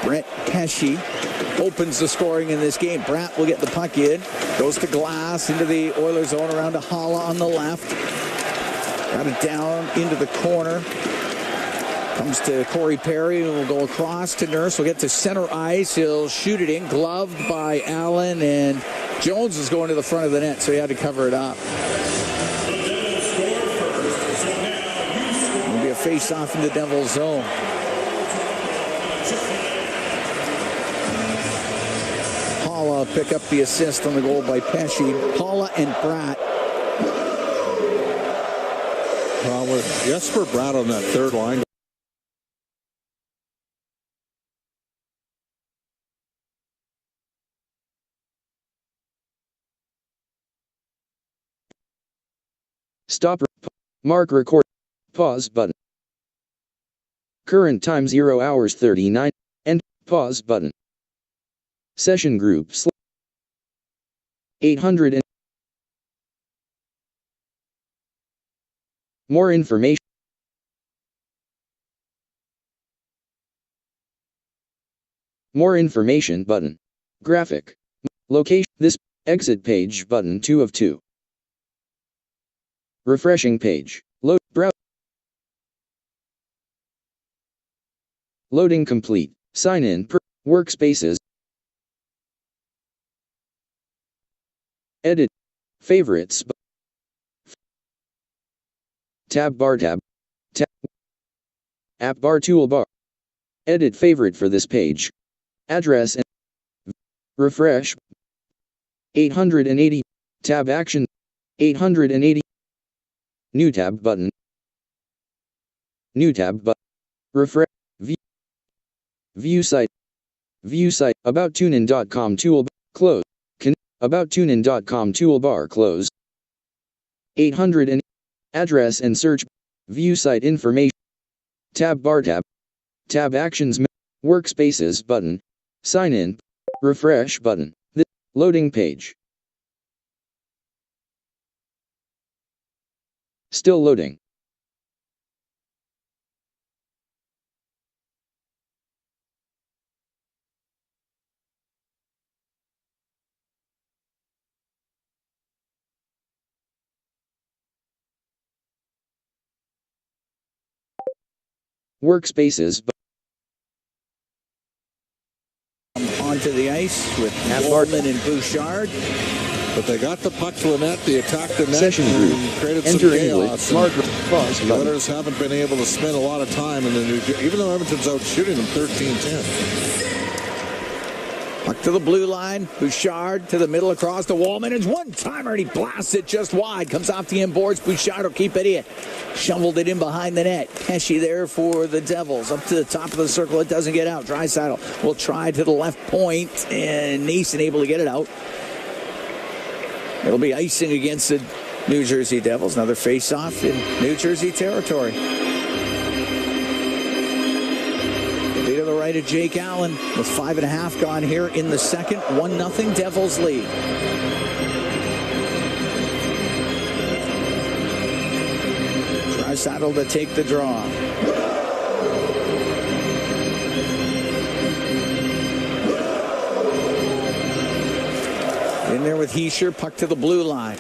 Brett Pesci opens the scoring in this game. Bratt will get the puck in. Goes to Glass into the Oilers zone around to Holla on the left. Got it down into the corner. Comes to Corey Perry, who will go across to Nurse. We'll get to center ice. He'll shoot it in, gloved by Allen, and Jones is going to the front of the net, so he had to cover it up. It'll be a face-off in the Devils' zone. Holla pick up the assist on the goal by Pesci. Holla and Bratt.
Well, with Jesper Bratt on that third line.
Stop. Mark record. Pause button. Current time 0 hours 39. End. Pause button. Session group 800 and more information. More information button. Graphic. Location. This exit page button 2 of 2. Refreshing page. Load. Browse. Loading complete. Sign in per workspaces. Edit. Favorites. Tab bar tab. App bar toolbar. Edit favorite for this page. Address and refresh. 880. Tab action. 880. New tab button. New tab button. Refresh. View site. View site. About tunein.com toolbar. Close. About tunein.com toolbar close. 800 and address and search. View site information. Tab bar tab. Tab actions. Workspaces button. Sign in. Refresh button. The loading page. Still loading. Workspaces.
Onto the ice with Waldman and Bouchard.
But they got the puck to the net. They attacked the net
Session
and
group.
created
Enter
some
English.
chaos.
Smart cross
The
button.
Oilers haven't been able to spend a lot of time in the New Jersey, even though Edmonton's out shooting them 13-10.
Puck to the blue line. Bouchard to the middle across to Waldman. It's one-timer and he blasts it just wide. Comes off the inboards. Bouchard will keep it in. Shoveled it in behind the net. Pesce there for the Devils. Up to the top of the circle. It doesn't get out. Draisaitl will try to the left point. And Neeson able to get it out. It'll be icing against the New Jersey Devils. Another face-off in New Jersey territory. To the right of Jake Allen with 5.5 gone here in the second. 1-0 Devils lead. Draisaitl to take the draw. In there with Hischier, puck to the blue line.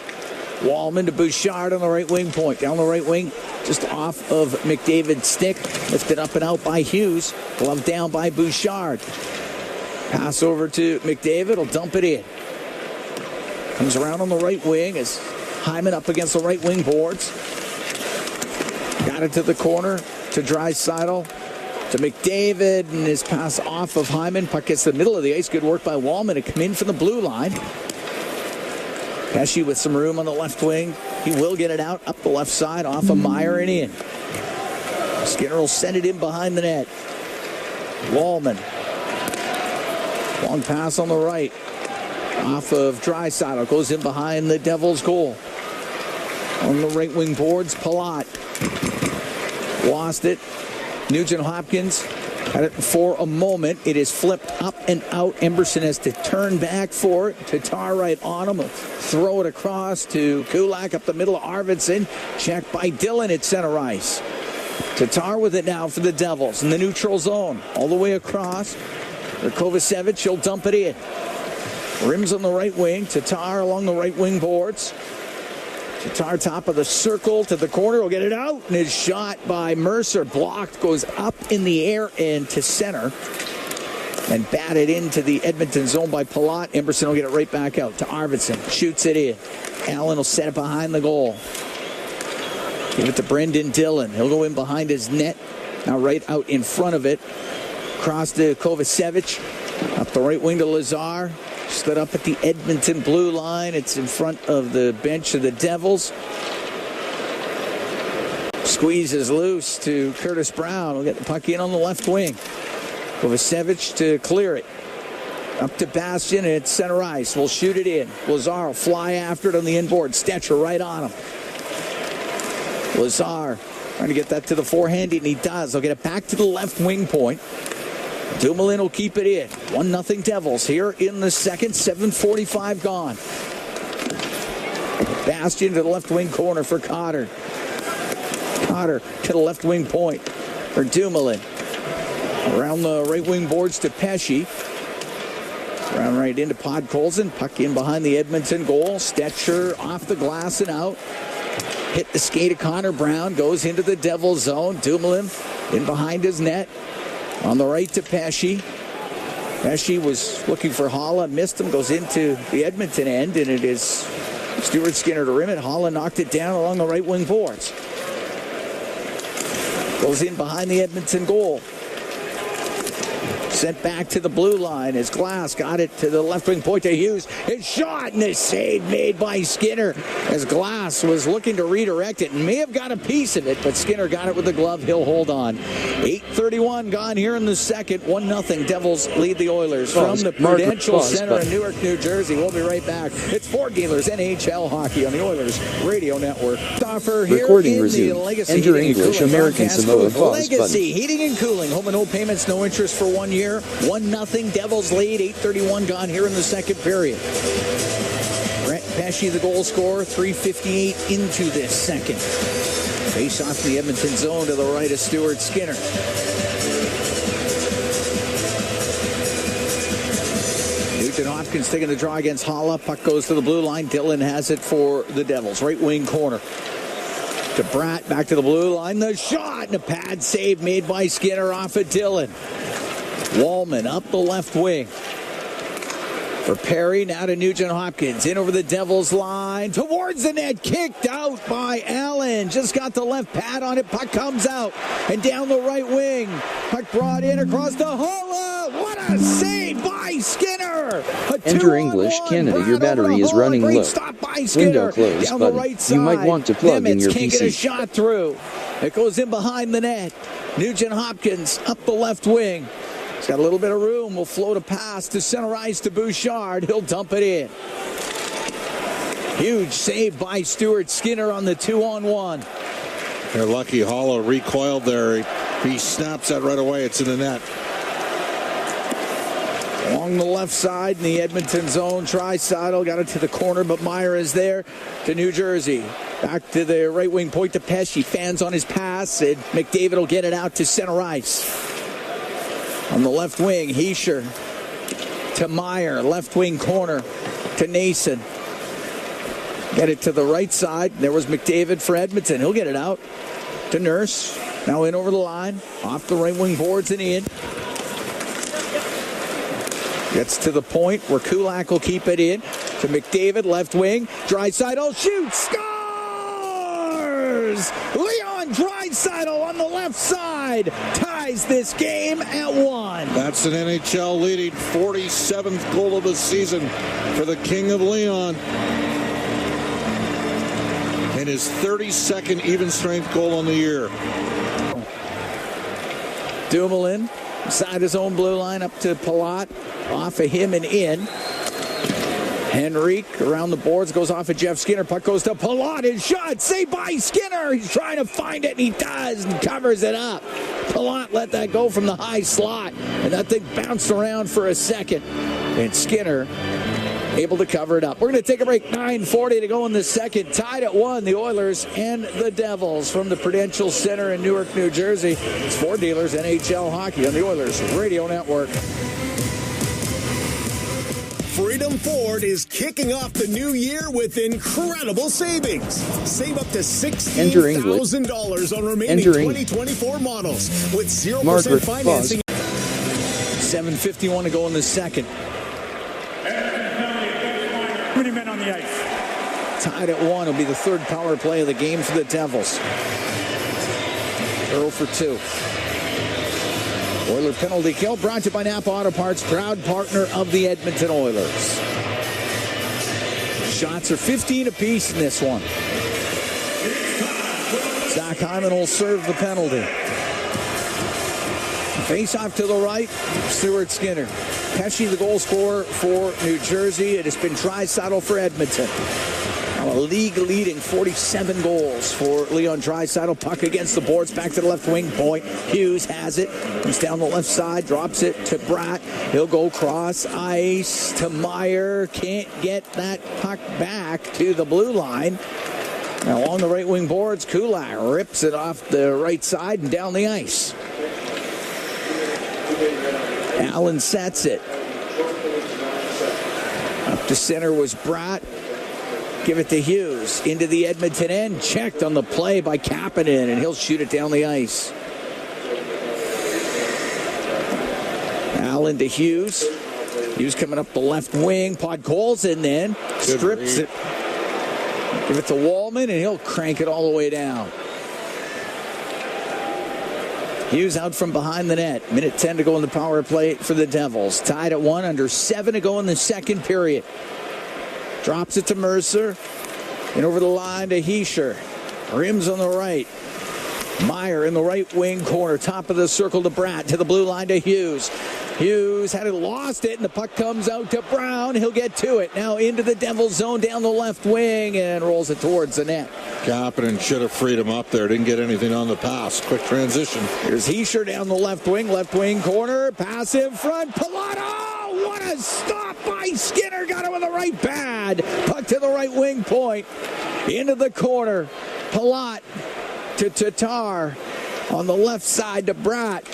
Waldman to Bouchard on the right wing point. Down the right wing, just off of McDavid's stick. Lifted up and out by Hughes. Glove down by Bouchard. Pass over to McDavid. He'll dump it in. Comes around on the right wing as Hyman up against the right wing boards. Got it to the corner to Draisaitl. To McDavid, and his pass off of Hyman. Puck gets to the middle of the ice. Good work by Waldman to come in from the blue line. Pesce with some room on the left wing. He will get it out up the left side off of Meyer and in. Skinner will send it in behind the net. Waldman. Long pass on the right. Off of Draisaitl. Goes in behind the Devils' goal. On the right wing boards, Palat. Lost it. Nugent Hopkins had it for a moment. It is flipped up and out. Emberson has to turn back for it. Tatar right on him. Throw it across to Kulak up the middle of Arvidsson. Checked by Dillon at center ice. Tatar with it now for the Devils in the neutral zone. All the way across. Kovacevic, he'll dump it in. Rims on the right wing. Tatar along the right wing boards. Tatar top of the circle to the corner. Will get it out. And his shot by Mercer blocked. Goes up in the air and to center. And batted into the Edmonton zone by Palat. Emberson will get it right back out to Arvidsson. Shoots it in. Allen will set it behind the goal. Give it to Brendan Dillon. He'll go in behind his net. Now right out in front of it. Cross to Kovacevic. Up the right wing to Lazar. Stood up at the Edmonton blue line. It's in front of the bench of the Devils. Squeezes loose to Curtis Brown. We'll get the puck in on the left wing. Kovacevic to clear it. Up to Bastian at center ice. We'll shoot it in. Lazar will fly after it on the inboard. Stetcher right on him. Lazar trying to get that to the forehand, and he does. They'll get it back to the left wing point. Dumoulin will keep it in. 1-0 Devils here in the second. 7:45 gone. Bastian to the left wing corner for Cotter. Cotter to the left wing point for Dumoulin. Around the right wing boards to Pesce. Round right into Podkolzin. Puck in behind the Edmonton goal. Stetcher off the glass and out. Hit the skate of Connor Brown. Goes into the Devils zone. Dumoulin in behind his net. On the right to Pesce. Pesce was looking for Holla, missed him, goes into the Edmonton end, and it is Stuart Skinner to rim it. Holla knocked it down along the right wing boards. Goes in behind the Edmonton goal. Sent back to the blue line as Glass got it to the left wing point to Hughes. His shot and a save made by Skinner as Glass was looking to redirect it and may have got a piece of it, but Skinner got it with the glove. He'll hold on. 8:31 gone here in the second. 1-0 Devils lead the Oilers from the Prudential Center in Newark, New Jersey. We'll be right back. It's Ford Dealers NHL Hockey on the Oilers Radio Network. Stoffer here
Recording
in
resumed.
the Legacy
Enter
Heating and
English,
Cooling
American
broadcast
Samoa,
booth.
pause
Legacy Heating and Cooling. Home and no payments, no interest for 1 year. 1-0 Devils lead. 8:31 gone here in the second period. Brett Pesce, the goal scorer, 3:58 into this second. Face off the Edmonton zone to the right of Stuart Skinner. Nugent Hopkins taking the draw against Holla. Puck goes to the blue line. Dillon has it for the Devils. Right wing corner. To Bratt, back to the blue line. The shot and a pad save made by Skinner off of Dillon. Wallman up the left wing. For Perry, now to Nugent Hopkins. In over the Devils line. Towards the net. Kicked out by Allen. Just got the left pad on it. Puck comes out. And down the right wing. Puck brought in across the Holla. What a save by Skinner.
Enter English, Canada. Your battery is running low. Window close
down
button.
The right side.
You might want to plug in your
can't get a
PC.
shot through. It goes in behind the net. Nugent Hopkins up the left wing. He's got a little bit of room. Will float a pass to center ice to Bouchard. He'll dump it in. Huge save by Stuart Skinner on the 2-on-1.
They're lucky Holla recoiled there. He snaps that right away. It's in the net.
Along the left side in the Edmonton zone. Draisaitl got it to the corner, but Meyer is there to New Jersey. Back to the right wing point to Pesce. Fans on his pass, and McDavid will get it out to center ice. On the left wing, Heischer to Meyer. Left wing corner to Nason. Get it to the right side. There was McDavid for Edmonton. He'll get it out to Nurse. Now in over the line. Off the right wing boards and in. Gets to the point where Kulak will keep it in. To McDavid, left wing. Draisaitl shoots. Scores! Leon Draisaitl on the left side ties this game at 1.
That's an NHL leading 47th goal of the season for the King of Leon. And his 32nd even strength goal on the year.
Dumoulin inside his own blue line up to Palat. Off of him and in. Henrique around the boards, goes off of Jeff Skinner. Puck goes to Palat. His shot saved by Skinner. He's trying to find it, and he does, and covers it up. Palat let that go from the high slot, and that thing bounced around for a second. And Skinner able to cover it up. We're going to take a break. 9:40 to go in the second. Tied at 1, the Oilers and the Devils from the Prudential Center in Newark, New Jersey. It's Ford Dealers NHL Hockey on the Oilers Radio Network.
Freedom Ford is kicking off the new year with incredible savings. Save up to $16,000 on remaining 2024 models with 0% financing.
7:51 to go in the second.
How many men on the ice?
Tied at 1. It'll be the third power play of the game for the Devils. 0 for 2. Oiler penalty kill brought to you by Napa Auto Parts, proud partner of the Edmonton Oilers. Shots are 15 apiece in this one. Zach Hyman will serve the penalty. Face off to the right, Stuart Skinner. Pesce, the goal scorer for New Jersey. It has been Draisaitl for Edmonton. Now a league-leading 47 goals for Leon Draisaitl. Puck against the boards, back to the left wing point. Hughes has it. Comes down the left side, drops it to Bratt. He'll go cross ice to Meyer. Can't get that puck back to the blue line. Now along the right wing boards, Kulak rips it off the right side and down the ice. Allen sets it. Up to center was Bratt. Give it to Hughes. Into the Edmonton end. Checked on the play by Kapanen, and he'll shoot it down the ice. Allen to Hughes. Hughes coming up the left wing. Podkolzin then strips it. Give it to Wallman, and he'll crank it all the way down. Hughes out from behind the net. Minute 10 to go in the power play for the Devils. Tied at 1, under 7 to go in the second period. Drops it to Mercer. And over the line to Heischer. Rims on the right. Meyer in the right wing corner. Top of the circle to Bratt. To the blue line to Hughes. Hughes had it, lost it, and the puck comes out to Brown. He'll get to it. Now into the Devils zone down the left wing and rolls it towards the net.
Kapanen should have freed him up there. Didn't get anything on the pass. Quick transition.
Here's Heischer down the left wing corner. Pass in front. Pilato! What a stop by Skinner. Got it with the right pad. Puck to the right wing point. Into the corner. Palat to Tatar. On the left side to Bratt.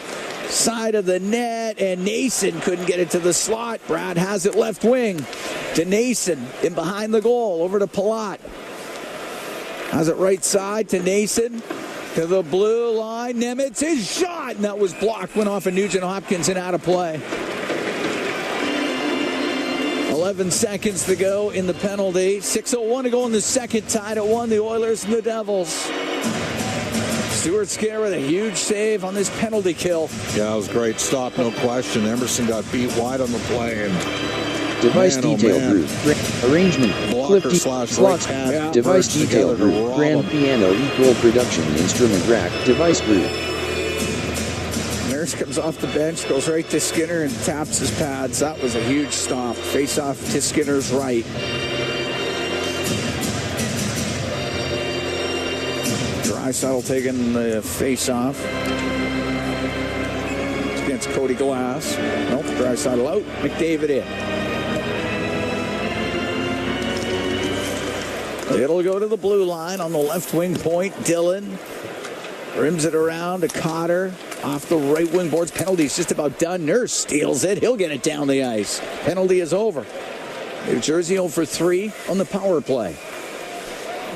Side of the net, and Nason couldn't get it to the slot. Brad has it left wing to Nason in behind the goal, over to Palat. Has it right side to Nason, to the blue line. Nemitz, his shot, and that was blocked, went off of Nugent Hopkins and out of play. 11 seconds to go in the penalty. 6:01 to go in the second, tied at 1, the Oilers and the Devils. Stuart Skinner with a huge save on this penalty kill.
Yeah, it was great stop, no question. Emerson got beat wide on the play. And
device detail group. Arrangement.
Clip
Device detail group. Grand piano equal production instrument rack. Device group.
Nurse comes off the bench, goes right to Skinner and taps his pads. That was a huge stop. Face off to Skinner's right. Draisaitl taking the face-off. It's against Cody Glass. Nope, Draisaitl out. McDavid in. It'll go to the blue line on the left wing point. Dillon rims it around to Cotter. Off the right wing boards. Penalty's just about done. Nurse steals it. He'll get it down the ice. Penalty is over. New Jersey 0 for 3 on the power play.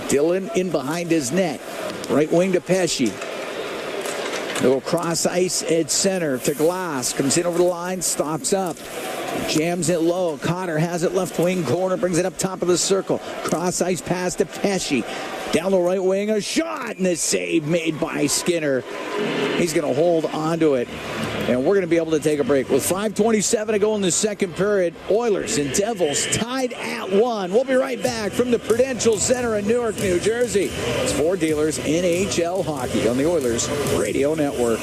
Dillon in behind his net. Right wing to Pesce. Little cross ice at center to Glass. Comes in over the line, stops up. Jams it low. Cotter has it left wing corner, brings it up top of the circle. Cross ice pass to Pesce. Down the right wing, a shot, and a save made by Skinner. He's going to hold onto it. And we're going to be able to take a break. With 5:27 to go in the second period, Oilers and Devils tied at 1. We'll be right back from the Prudential Center in Newark, New Jersey. It's For Dealers NHL Hockey on the Oilers Radio Network.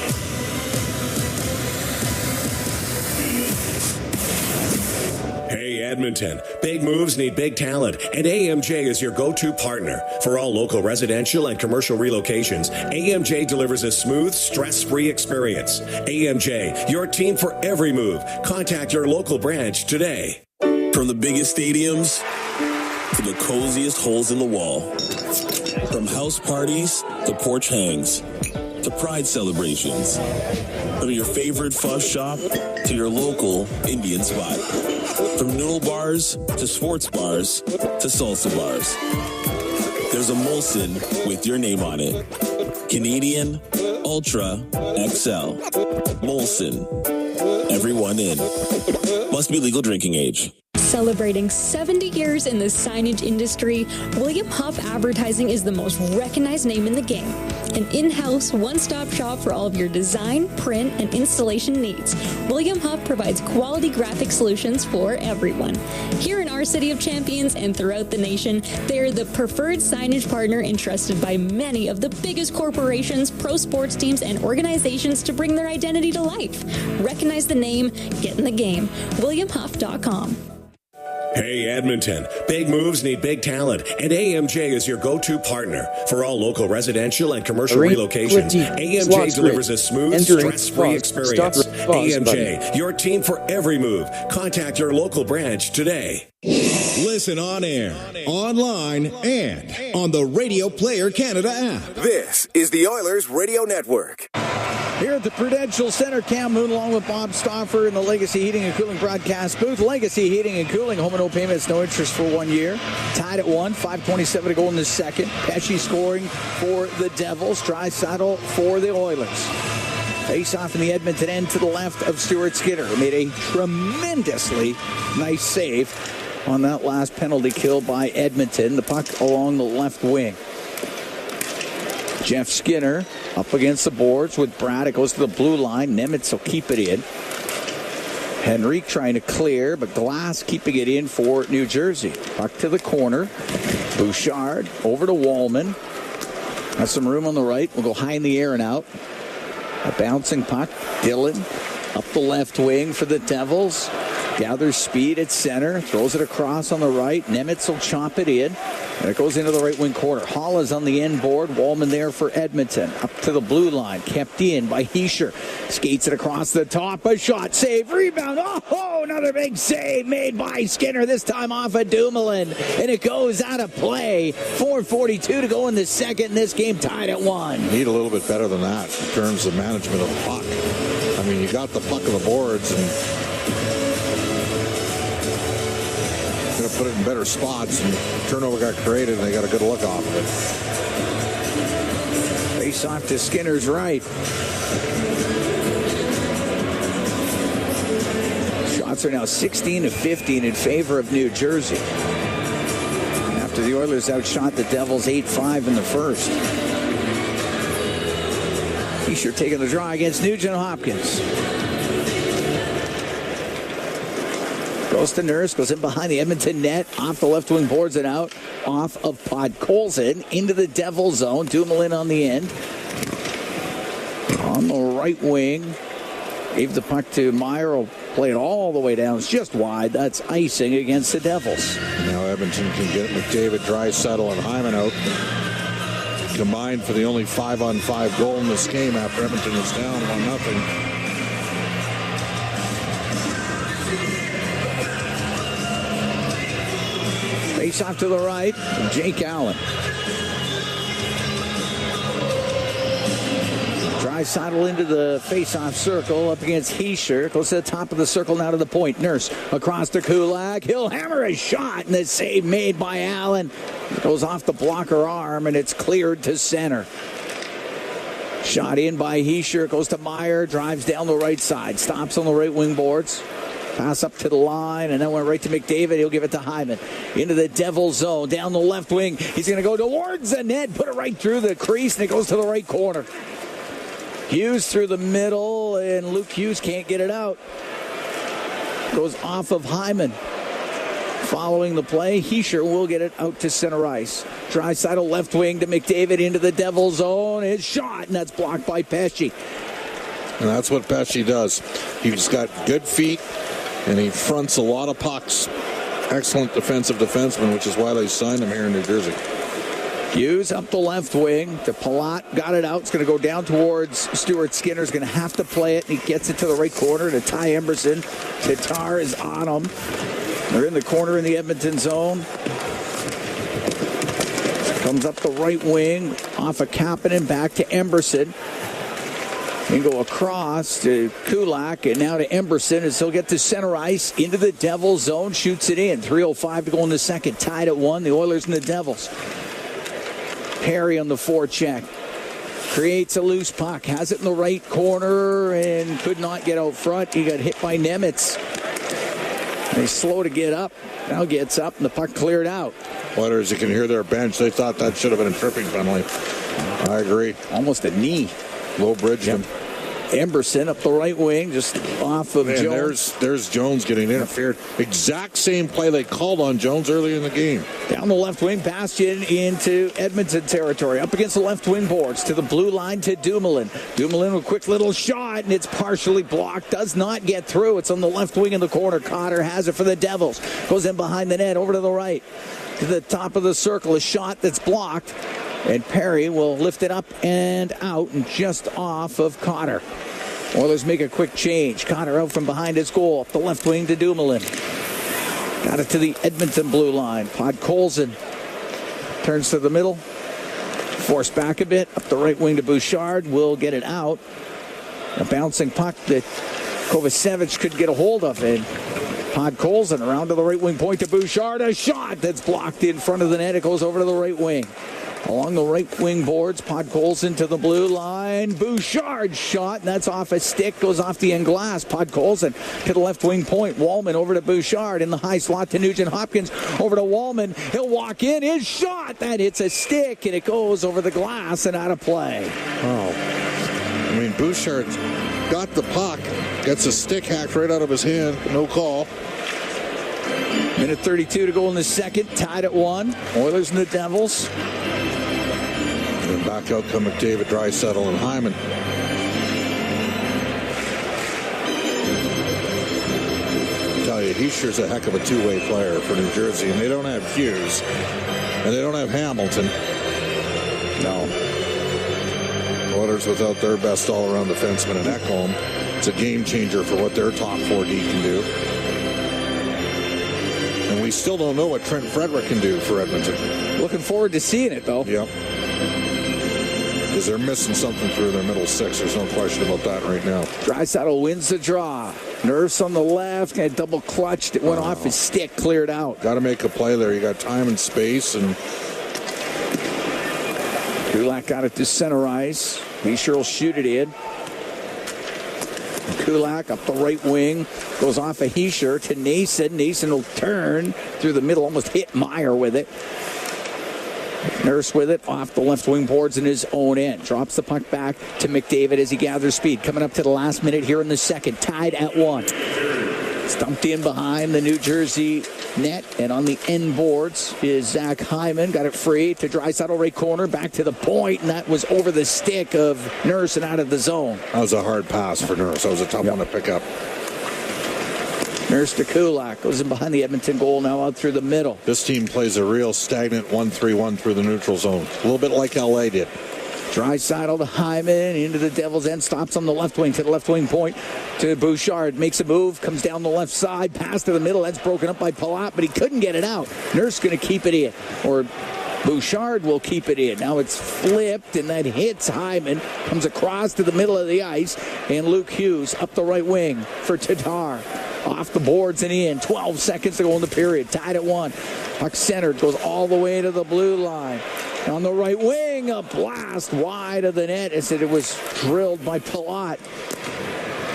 Hey Edmonton, big moves need big talent, and AMJ is your go-to partner. For all local residential and commercial relocations, AMJ delivers a smooth, stress-free experience. AMJ, your team for every move. Contact your local branch today.
From the biggest stadiums to the coziest holes in the wall. From house parties to porch hangs to pride celebrations. From your favorite fuzz shop to your local Indian spot. From noodle bars to sports bars to salsa bars. There's a Molson with your name on it. Canadian Ultra XL. Molson. Everyone in. Must be legal drinking age.
Celebrating 70 years in the signage industry, William Huff Advertising is the most recognized name in the game. An in-house, one-stop shop for all of your design, print, and installation needs. William Huff provides quality graphic solutions for everyone. Here in our City of Champions and throughout the nation, they are the preferred signage partner entrusted by many of the biggest corporations, pro sports teams, and organizations to bring their identity to life. Recognize the name, get in the game. WilliamHuff.com.
Hey Edmonton, big moves need big talent, and AMJ is your go-to partner. For all local residential and commercial relocations, AMJ delivers a smooth, stress-free experience. AMJ, your team for every move. Contact your local branch today.
Listen on air, online, and on the Radio Player Canada app.
This is the Oilers Radio Network.
Here at the Prudential Center, Cam Moon along with Bob Stauffer in the Legacy Heating and Cooling broadcast booth. Legacy Heating and Cooling, home and no payments, no interest for 1 year. Tied at 1, 5:27 to go in the second. Pesce scoring for the Devils. Draisaitl for the Oilers. Face off in the Edmonton end to the left of Stuart Skinner, who made a tremendously nice save on that last penalty kill by Edmonton. The puck along the left wing. Jeff Skinner up against the boards with Brad. It goes to the blue line. Nemitz will keep it in. Henrique trying to clear, but Glass keeping it in for New Jersey. Puck to the corner. Bouchard over to Wallman. Has some room on the right. We'll go high in the air and out. A bouncing puck. Dillon up the left wing for the Devils. Gathers speed at center. Throws it across on the right. Nemitz will chop it in. And it goes into the right wing corner. Hall is on the end board. Wallman there for Edmonton. Up to the blue line. Kept in by Hischier. Skates it across the top. A shot. Save. Rebound. Oh, another big save made by Skinner. This time off of Dumoulin. And it goes out of play. 4:42 to go in the second. This game tied at 1.
Need a little bit better than that in terms of management of the puck. I mean, you got the puck on the boards and going to put it in better spots, and turnover got created, and they got a good look off of it.
Face off to Skinner's right. Shots are now 16 of 15 in favor of New Jersey. After the Oilers outshot the Devils 8-5 in the first. Hischier taking the draw against Nugent-Hopkins. Goes to Nurse, goes in behind the Edmonton net, off the left wing boards and out, off of Podkolzin, into the Devil zone. Dumoulin on the end. On the right wing, gave the puck to Meyer, will play it all the way down. It's just wide. That's icing against the Devils.
Now Edmonton can get McDavid, Draisaitl, and Hyman out. Combined for the only 5-on-5 goal in this game after Edmonton was down 1-0.
Face off to the right, Jake Allen. Draisaitl into the face-off circle up against Hischier. Goes to the top of the circle, now to the point. Nurse across to Kulak. He'll hammer a shot, and the save made by Allen. It goes off the blocker arm, and it's cleared to center. Shot in by Hischier. Goes to Meyer. Drives down the right side. Stops on the right wing boards. Pass up to the line, and then went right to McDavid. He'll give it to Hyman. Into the Devil zone, down the left wing. He's going to go towards the net, put it right through the crease, and it goes to the right corner. Hughes through the middle, and Luke Hughes can't get it out. Goes off of Hyman. Following the play, Hischier will get it out to center ice. Draisaitl left wing to McDavid into the Devil zone. His shot, and that's blocked by Pesce.
And that's what Pesce does. He's got good feet, and he fronts a lot of pucks. Excellent defensive defenseman, which is why they signed him here in New Jersey.
Hughes up the left wing to Palat. Got it out. It's going to go down towards Stuart Skinner. He's going to have to play it, and he gets it to the right corner to Ty Emberson. Tatar is on him. They're in the corner in the Edmonton zone. Comes up the right wing off of Kapanen back to Emberson. And go across to Kulak and now to Emberson as he'll get to center ice into the Devils zone. Shoots it in. 3:05 to go in the second. Tied at 1. The Oilers and the Devils. Perry on the forecheck. Creates a loose puck. Has it in the right corner and could not get out front. He got hit by Nemitz. He's slow to get up. Now gets up and the puck cleared out.
Oilers, you can hear their bench. They thought that should have been a tripping penalty. I agree.
Almost a knee.
Low bridged him.
Emberson up the right wing, just off of Jones.
There's Jones getting interfered. Exact same play they called on Jones early in the game.
Down the left wing, Bastian into Edmonton territory. Up against the left wing boards to the blue line to Dumoulin. Dumoulin with a quick little shot, and it's partially blocked. Does not get through. It's on the left wing in the corner. Cotter has it for the Devils. Goes in behind the net, over to the right. To the top of the circle, a shot that's blocked. And Perry will lift it up and out and just off of Cotter. Oilers make a quick change. Cotter out from behind his goal. Up the left wing to Dumoulin. Got it to the Edmonton blue line. Podkolzin turns to the middle. Forced back a bit. Up the right wing to Bouchard. Will get it out. A bouncing puck that Kovacevic could get a hold of. And Podkolzin around to the right wing point to Bouchard. A shot that's blocked in front of the net. It goes over to the right wing. Along the right wing boards, Podkolzin to the blue line. Bouchard shot, and that's off a stick, goes off the end glass. Podkolzin to the left wing point. Wallman over to Bouchard in the high slot to Nugent Hopkins. Over to Wallman. He'll walk in. His shot, that hits a stick, and it goes over the glass and out of play.
Oh. I mean, Bouchard got the puck, gets a stick hacked right out of his hand. No call.
Minute 32 to go in the second. Tied at 1. Oilers and the Devils.
And back out come McDavid, Draisaitl, and Hyman. I tell you, he sure's a heck of a two-way player for New Jersey, and they don't have Hughes, and they don't have Hamilton.
No.
Oilers without their best all-around defenseman in Ekholm. It's a game changer for what their top 4D can do. And we still don't know what Trent Frederick can do for Edmonton.
Looking forward to seeing it, though.
Yep. Because they're missing something through their middle six. There's no question about that right now.
Draisaitl wins the draw. Nurse on the left, kind of double clutched. It went off his stick, cleared out.
Got to make a play there. You got time and space. And
Kulak got it to center ice. He sure will shoot it in. Kulak up the right wing. Goes off a Heischer to Nason. Nason will turn through the middle. Almost hit Meyer with it. Nurse with it off the left wing boards in his own end. Drops the puck back to McDavid as he gathers speed. Coming up to the last minute here in the second. Tied at 1. Stumped in behind the New Jersey net. And on the end boards is Zach Hyman. Got it free to Draisaitl right corner. Back to the point. And that was over the stick of Nurse and out of the zone.
That was a hard pass for Nurse. That was a tough one to pick up.
Nurse to Kulak. Goes in behind the Edmonton goal now out through the middle.
This team plays a real stagnant 1-3-1 through the neutral zone. A little bit like LA did.
Draisaitl to Hyman into the Devils' end. Stops on the left wing to the left wing point to Bouchard. Makes a move. Comes down the left side. Pass to the middle. That's broken up by Palat, but he couldn't get it out. Nurse going to keep it in. Or Bouchard will keep it in. Now it's flipped, and that hits Hyman. Comes across to the middle of the ice. And Luke Hughes up the right wing for Tatar. Off the boards and in. 12 seconds to go in the period. Tied at 1. Puck centered. Goes all the way to the blue line. On the right wing, a blast wide of the net as it was drilled by Palat.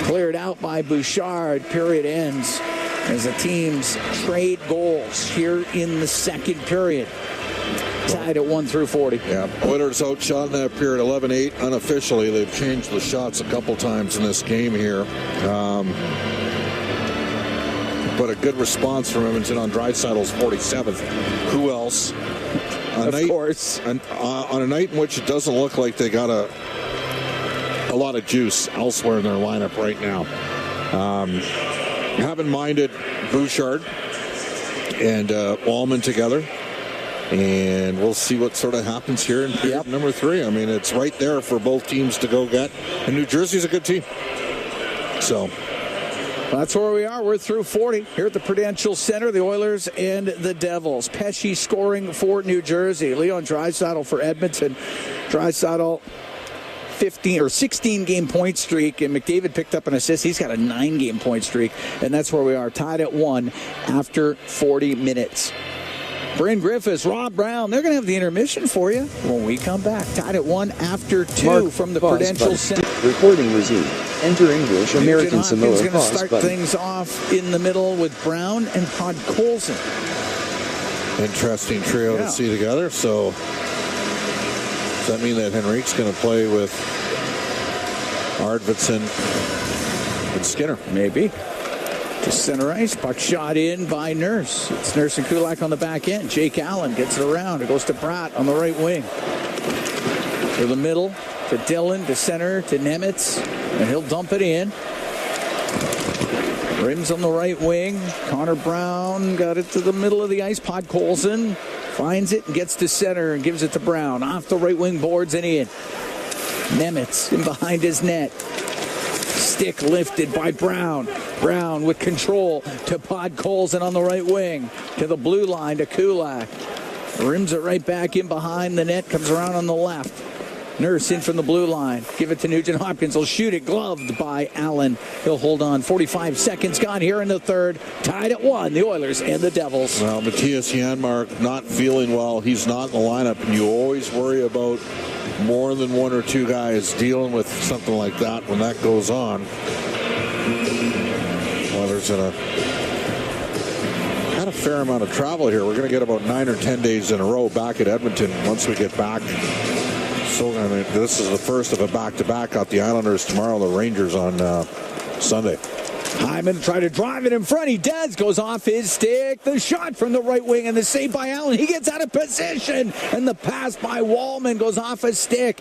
Cleared out by Bouchard. Period ends as the teams trade goals here in the second period. Tied at 1 through 40.
Yeah, Oilers outshot in that period 11-8 unofficially. They've changed the shots a couple times in this game here. But a good response from Edmonton on Draisaitl's 47th. Who else?
Of course.
On a night in which it doesn't look like they got a lot of juice elsewhere in their lineup right now. Haven't minded Bouchard and Wallman together. And we'll see what sort of happens here in period number 3. I mean, it's right there for both teams to go get. And New Jersey's a good team. So
that's where we are. We're through 40 here at the Prudential Center. The Oilers and the Devils. Pesce scoring for New Jersey. Leon Draisaitl for Edmonton. Draisaitl 15 or 16 game point streak, and McDavid picked up an assist. He's got a 9 game point streak, and that's where we are, tied at 1 after 40 minutes. Bryn Griffiths, Rob Brown, they're going to have the intermission for you when we come back. Tied at 1 after 2 from the Prudential Center.
Recording resumed. Enter English, American Samoa.
Going to start things off in the middle with Brown and Podkolzin.
Interesting trio to see together. So does that mean that Henrique's going to play with Arvidsson and Skinner?
Maybe. To center ice, puck shot in by Nurse. It's Nurse and Kulak on the back end. Jake Allen gets it around. It goes to Pratt on the right wing. To the middle, to Dillon, to center, to Nemitz, and he'll dump it in. Rims on the right wing. Connor Brown got it to the middle of the ice. Podkolzin finds it and gets to center and gives it to Brown. Off the right wing boards and in. Nemitz in behind his net. Stick lifted by Brown. Brown with control to Podkolzin on the right wing. To the blue line to Kulak. Rims it right back in behind the net. Comes around on the left. Nurse in from the blue line. Give it to Nugent Hopkins. He'll shoot it. Gloved by Allen. He'll hold on. 45 seconds gone here in the third. Tied at 1, the Oilers and the Devils.
Well, Matthias Janmark not feeling well. He's not in the lineup, and you always worry about more than one or two guys dealing with something like that when that goes on. Oilers had a fair amount of travel here. We're going to get about 9 or 10 days in a row back at Edmonton once we get back. So this is the first of a back-to-back. Got the Islanders tomorrow, the Rangers on Sunday.
Hyman tried to drive it in front. He does. Goes off his stick. The shot from the right wing and the save by Allen. He gets out of position. And the pass by Wallman goes off a stick.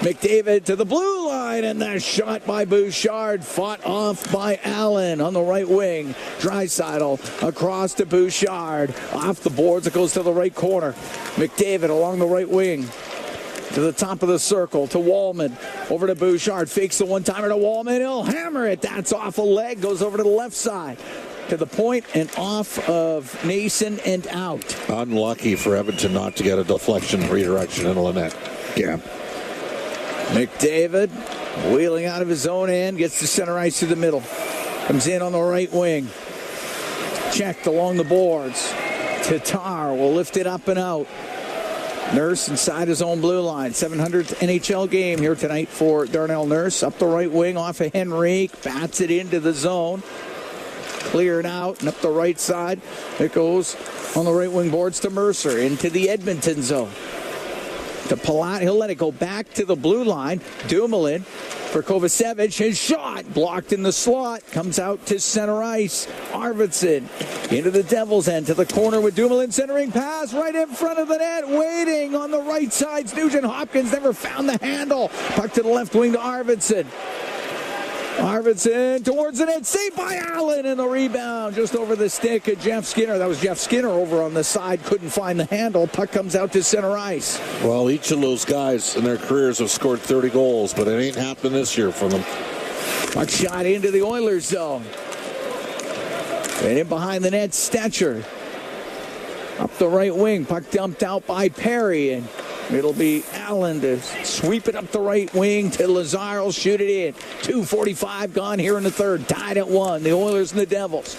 McDavid to the blue line. And the shot by Bouchard. Fought off by Allen on the right wing. Draisaitl across to Bouchard. Off the boards. It goes to the right corner. McDavid along the right wing. To the top of the circle, to Wallman. Over to Bouchard. Fakes the one-timer to Wallman. He'll hammer it. That's off a leg. Goes over to the left side. To the point and off of Nason and out.
Unlucky for Edmonton not to get a deflection redirection into Lynette. Yeah.
McDavid wheeling out of his own end. Gets to center ice to the middle. Comes in on the right wing. Checked along the boards. Tatar will lift it up and out. Nurse inside his own blue line. 700th NHL game here tonight for Darnell Nurse. Up the right wing off of Henrique. Bats it into the zone. Cleared out and up the right side. It goes on the right wing boards to Mercer. Into the Edmonton zone. To Palat. He'll let it go back to the blue line. Dumoulin for Kovacevic. His shot blocked in the slot. Comes out to center ice. Arvidsson into the Devils' end to the corner with Dumoulin centering pass right in front of the net. Waiting on the right side. Nugent Hopkins never found the handle. Puck to the left wing to Arvidsson. Arvidsson towards the net. Saved by Allen, and the rebound just over the stick of Jeff Skinner. That was Jeff Skinner over on the side. Couldn't find the handle. Puck comes out to center ice.
Well, each of those guys in their careers have scored 30 goals, but it ain't happening this year for them.
Puck shot into the Oilers zone. And in behind the net, Stetcher. Up the right wing. Puck dumped out by Perry, and it'll be Allen to sweep it up the right wing to Lazar. Will shoot it in. 2:45 gone here in the third. Tied at 1. The Oilers and the Devils.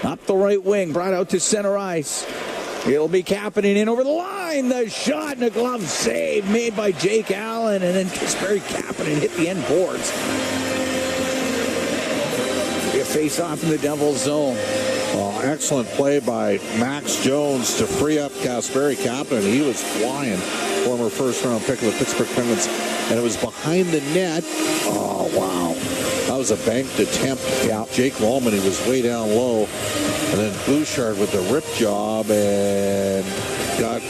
Up the right wing. Brought out to center ice. It'll be Kapanen in over the line. The shot and a glove save made by Jake Allen. And then Kasperi Kapanen hit the end boards. A face-off in the Devils zone.
Well, excellent play by Max Jones to free up Kasperi Kapanen. He was flying. Former first-round pick of the Pittsburgh Penguins. And it was behind the net. Oh, wow. That was a banked attempt. Yeah. Jake Wallman, he was way down low. And then Bouchard with the rip job and got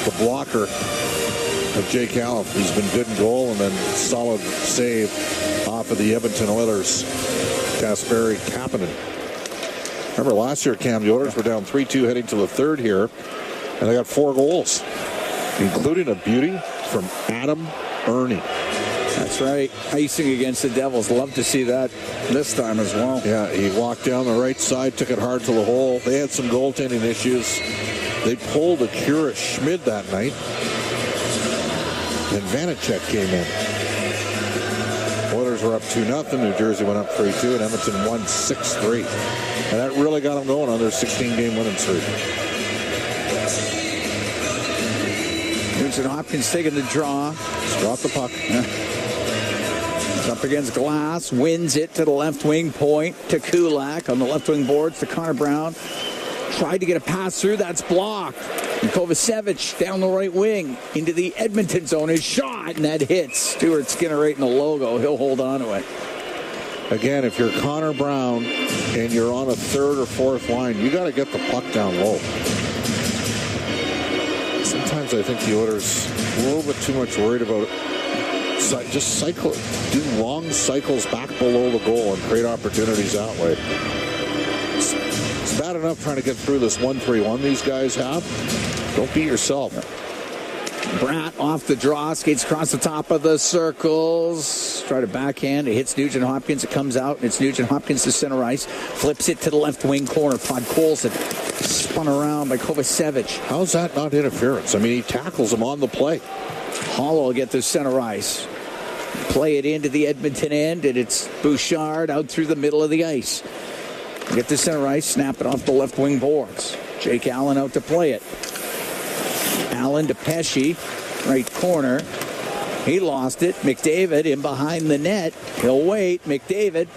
the blocker of Jake Allen, who's been good in goal, and then solid save off of the Edmonton Oilers, Kasperi Kapanen. Remember last year, Cam, the Oilers were down 3-2 heading to the third here, and they got 4 goals, including a beauty from Adam Ernie.
That's right. Icing against the Devils. Love to see that this time as well.
Yeah, he walked down the right side, took it hard to the hole. They had some goaltending issues. They pulled Akira Schmid that night. And Vanacek came in. Oilers were up 2-0. New Jersey went up 3-2, and Edmonton won 6-3. And that really got them going on their 16-game winning streak.
Nugent Hopkins taking the draw.
Just drop the puck.
He's up against glass. Wins it to the left wing point to Kulak on the left wing boards to Connor Brown. Tried to get a pass through. That's blocked. And Kovacevic down the right wing into the Edmonton zone. His shot, and that hits Stuart Skinner right in the logo. He'll hold on to it.
Again, if you're Connor Brown and you're on a third or fourth line, you got to get the puck down low. Sometimes I think the Oilers a little bit too much worried about just do long cycles back below the goal and create opportunities that way. It's bad enough trying to get through this 1-3-1 these guys have. Don't beat yourself.
Bratt off the draw, skates across the top of the circles. Try to backhand. It hits Nugent Hopkins. It comes out. It's Nugent Hopkins to center ice. Flips it to the left wing corner. Podkolzin spun around by Kovacevic.
How's that not interference? I mean, he tackles him on the play.
Hall will get the center ice. Play it into the Edmonton end, and it's Bouchard out through the middle of the ice. Get the center ice, snap it off the left wing boards. Jake Allen out to play it. Allen to Pesce, right corner. He lost it. McDavid in behind the net. He'll wait. McDavid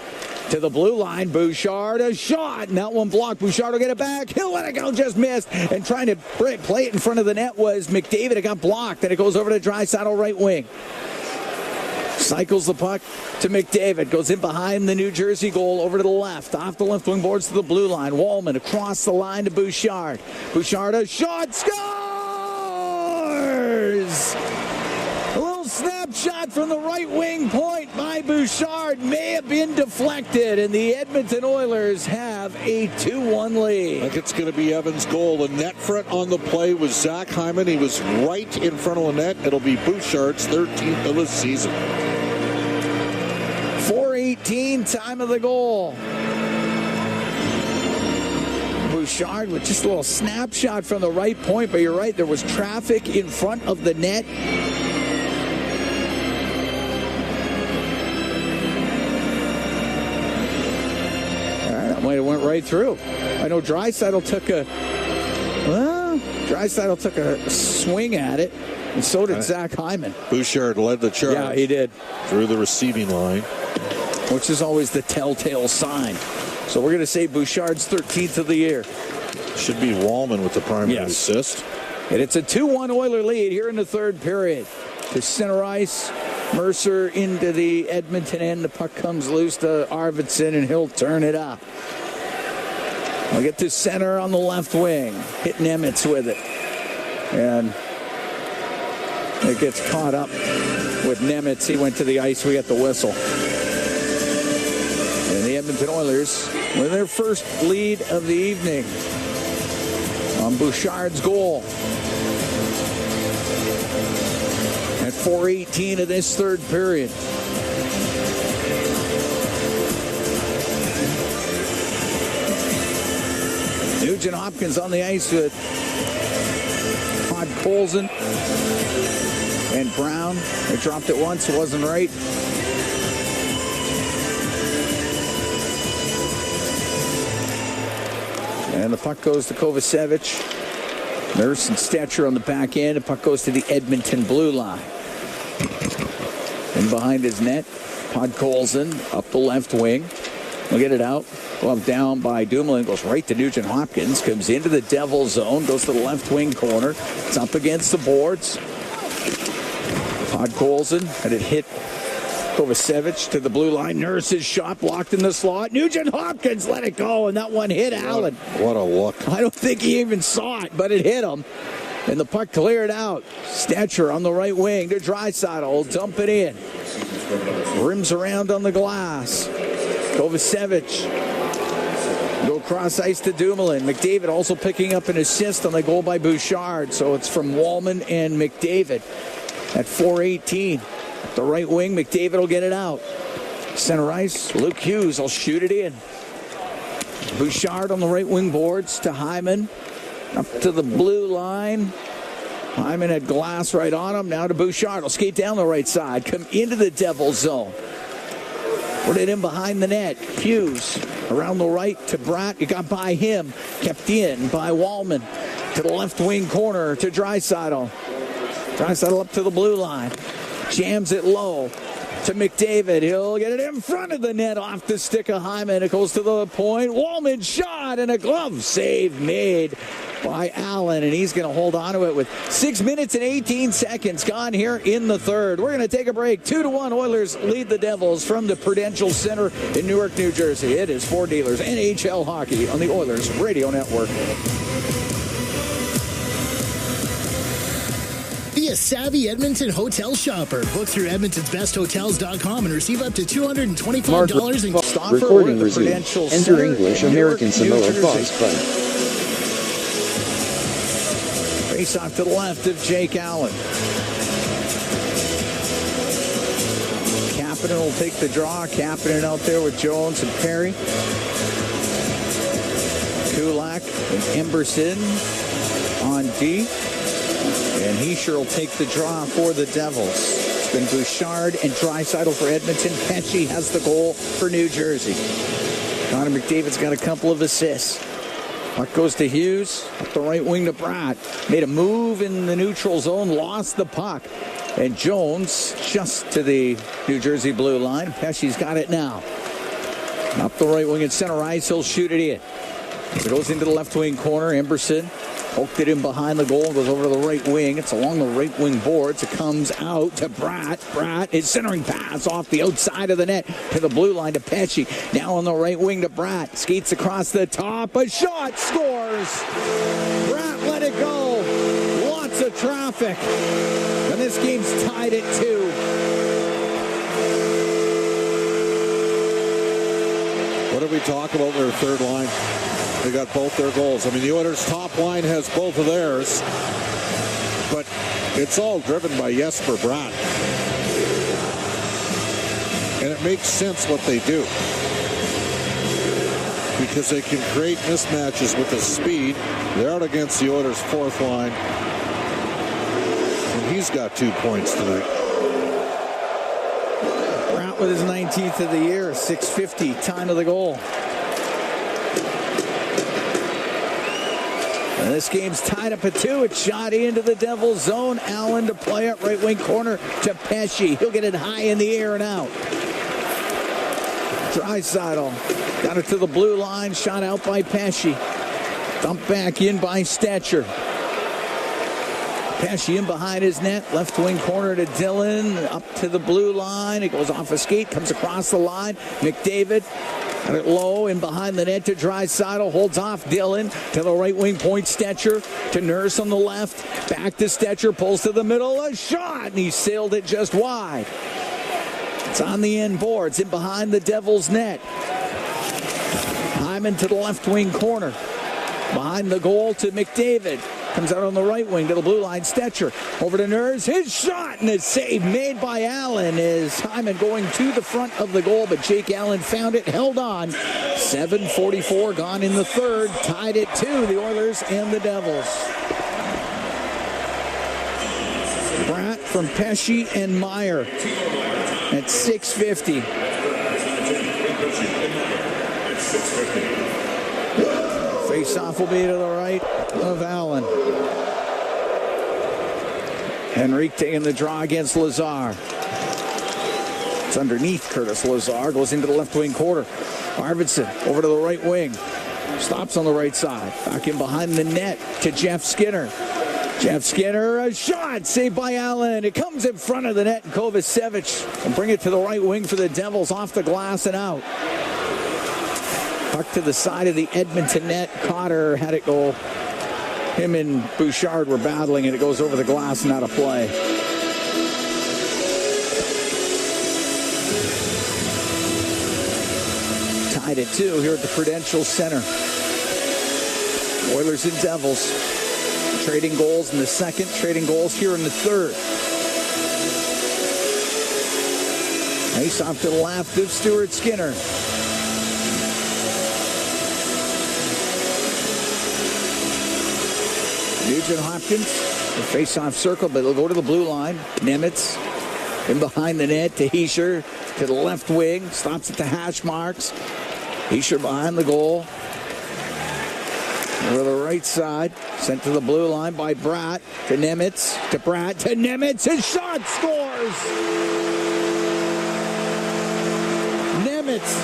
to the blue line. Bouchard, a shot. And that one blocked. Bouchard will get it back. He'll let it go. Just missed. And trying to play it in front of the net was McDavid. It got blocked. And it goes over to Draisaitl, right wing. Cycles the puck to McDavid. Goes in behind the New Jersey goal over to the left. Off the left wing boards to the blue line. Wallman across the line to Bouchard. Bouchard, a shot. Scores! A little snapshot from the right wing point by Bouchard may have been deflected, and the Edmonton Oilers have a 2-1 lead.
I think it's going to be Evans' goal. The net front on the play was Zach Hyman. He was right in front of the net. It'll be Bouchard's 13th of the season.
4:18, time of the goal. Bouchard with just a little snapshot from the right point, but you're right, there was traffic in front of the net. That might have went right through. I know Draisaitl took a swing at it, and so did Zach Hyman.
Bouchard led the charge.
Yeah, he did.
Through the receiving line.
Which is always the telltale sign. So we're going to say Bouchard's 13th of the year.
Should be Wallman with the primary assist.
And it's a 2-1 Oiler lead here in the third period. To center ice, Mercer into the Edmonton end. The puck comes loose to Arvidsson, and he'll turn it up. We'll get to center on the left wing. Hit Nemitz with it. And it gets caught up with Nemitz. He went to the ice. We got the whistle. And the Edmonton Oilers with their first lead of the evening on Bouchard's goal. At 4:18 of this third period. Nugent Hopkins on the ice with Todd Colson and Brown. They dropped it once. It wasn't right. And the puck goes to Kovacevic. Nurse and Stetcher on the back end. The puck goes to the Edmonton blue line. And behind his net, Podkolzin up the left wing. We'll get it out. Glove down by Dumoulin. Goes right to Nugent Hopkins. Comes into the Devil zone. Goes to the left wing corner. It's up against the boards. Podkolzin had it hit Kovacevic to the blue line. Nurse's shot blocked in the slot. Nugent Hopkins let it go, and that one hit Allen.
What a look.
I don't think he even saw it, but it hit him. And the puck cleared out. Stetcher on the right wing to Draisaitl. Dump it in. Rims around on the glass. Kovacevic. Go cross ice to Dumoulin. McDavid also picking up an assist on the goal by Bouchard. So it's from Wallman and McDavid at 4:18. The right wing, McDavid will get it out. Center ice, Luke Hughes will shoot it in. Bouchard on the right wing boards to Hyman. Up to the blue line. Hyman had glass right on him. Now to Bouchard. He'll skate down the right side. Come into the Devil zone. Put it in behind the net. Hughes around the right to Bratt. It got by him. Kept in by Wallman. To the left wing corner to Draisaitl. Draisaitl up to the blue line. Jams it low to McDavid. He'll get it in front of the net off the stick of Hyman. It goes to the point. Wallman shot and a glove save made by Allen. And he's going to hold on to it with 6 minutes and 18 seconds gone here in the third. We're going to take a break. 2-1 Oilers lead the Devils from the Prudential Center in Newark, New Jersey. It is for Dealers NHL Hockey on the Oilers Radio Network.
Be a savvy Edmonton hotel shopper. Book through Edmonton'sBestHotels.com and receive up to $225 in
Stoffer. Recording resumed. Enter English American Samoa Fox button.
Face off to the left of Jake Allen. Kapanen will take the draw. Kapanen out there with Jones and Perry. Kulak and Emberson on D. And Heischer will take the draw for the Devils. It's been Bouchard and Draisaitl for Edmonton. Pesce has the goal for New Jersey. Connor McDavid's got a couple of assists. Puck goes to Hughes, up the right wing to Bratt. Made a move in the neutral zone, lost the puck. And Jones just to the New Jersey blue line. Pesce's got it now. Up the right wing at center ice, he'll shoot it in. It goes into the left wing corner. Emberson poked it in behind the goal, goes over to the right wing. It's along the right wing boards. It comes out to Bratt. Bratt is centering pass off the outside of the net to the blue line to Pesce. Now on the right wing to Bratt. Skates across the top. A shot, scores. Bratt let it go. Lots of traffic. And this game's tied at 2.
What did we talk about their third line? They got both their goals. I mean, the Oilers' top line has both of theirs, but it's all driven by Jesper Bratt. And it makes sense what they do, because they can create mismatches with the speed. They're out against the Oilers' fourth line, and he's got 2 points tonight.
Bratt with his 19th of the year, 6:50, time of the goal. And this game's tied up at 2. It's shot into the Devils' zone. Allen to play it, right wing corner to Pesce. He'll get it high in the air and out. Draisaitl got it to the blue line, shot out by Pesce. Dumped back in by Stetcher. Pesce in behind his net, left wing corner to Dillon, up to the blue line. It goes off a skate, comes across the line. McDavid got it low in behind the net to Draisaitl, holds off Dillon to the right wing point. Stetcher to Nurse on the left, back to Stetcher, pulls to the middle, a shot, and he sailed it just wide. It's on the end boards, in behind the Devils' net. Hyman to the left wing corner, behind the goal to McDavid. Comes out on the right wing to the blue line. Stetcher over to Nurse. His shot, and a save made by Allen. Is Hyman going to the front of the goal, but Jake Allen found it, held on. 7:44 gone in the third. Tied at 2, the Oilers and the Devils. Bratt from Pesce and Meyer at 6:50. Face-off will be to the right of Allen. Henrique taking the draw against Lazar. It's underneath Curtis Lazar. Goes into the left wing corner. Arvidsson over to the right wing. Stops on the right side. Back in behind the net to Jeff Skinner. Jeff Skinner, a shot saved by Allen. It comes in front of the net, and Kovacevic will bring it to the right wing for the Devils, off the glass and out. Puck to the side of the Edmonton net. Cotter had it go. Him and Bouchard were battling, and it goes over the glass and out of play. Tied at 2 here at the Prudential Center. Oilers and Devils trading goals in the second, trading goals here in the third. Face off to the left of Stuart Skinner. Nugent Hopkins, the face-off circle, but it'll go to the blue line. Nemitz in behind the net to Heischer to the left wing. Stops at the hash marks. Heischer behind the goal. Over the right side. Sent to the blue line by Bratt to Nemitz. To Bratt to Nemitz. His shot scores! Nemitz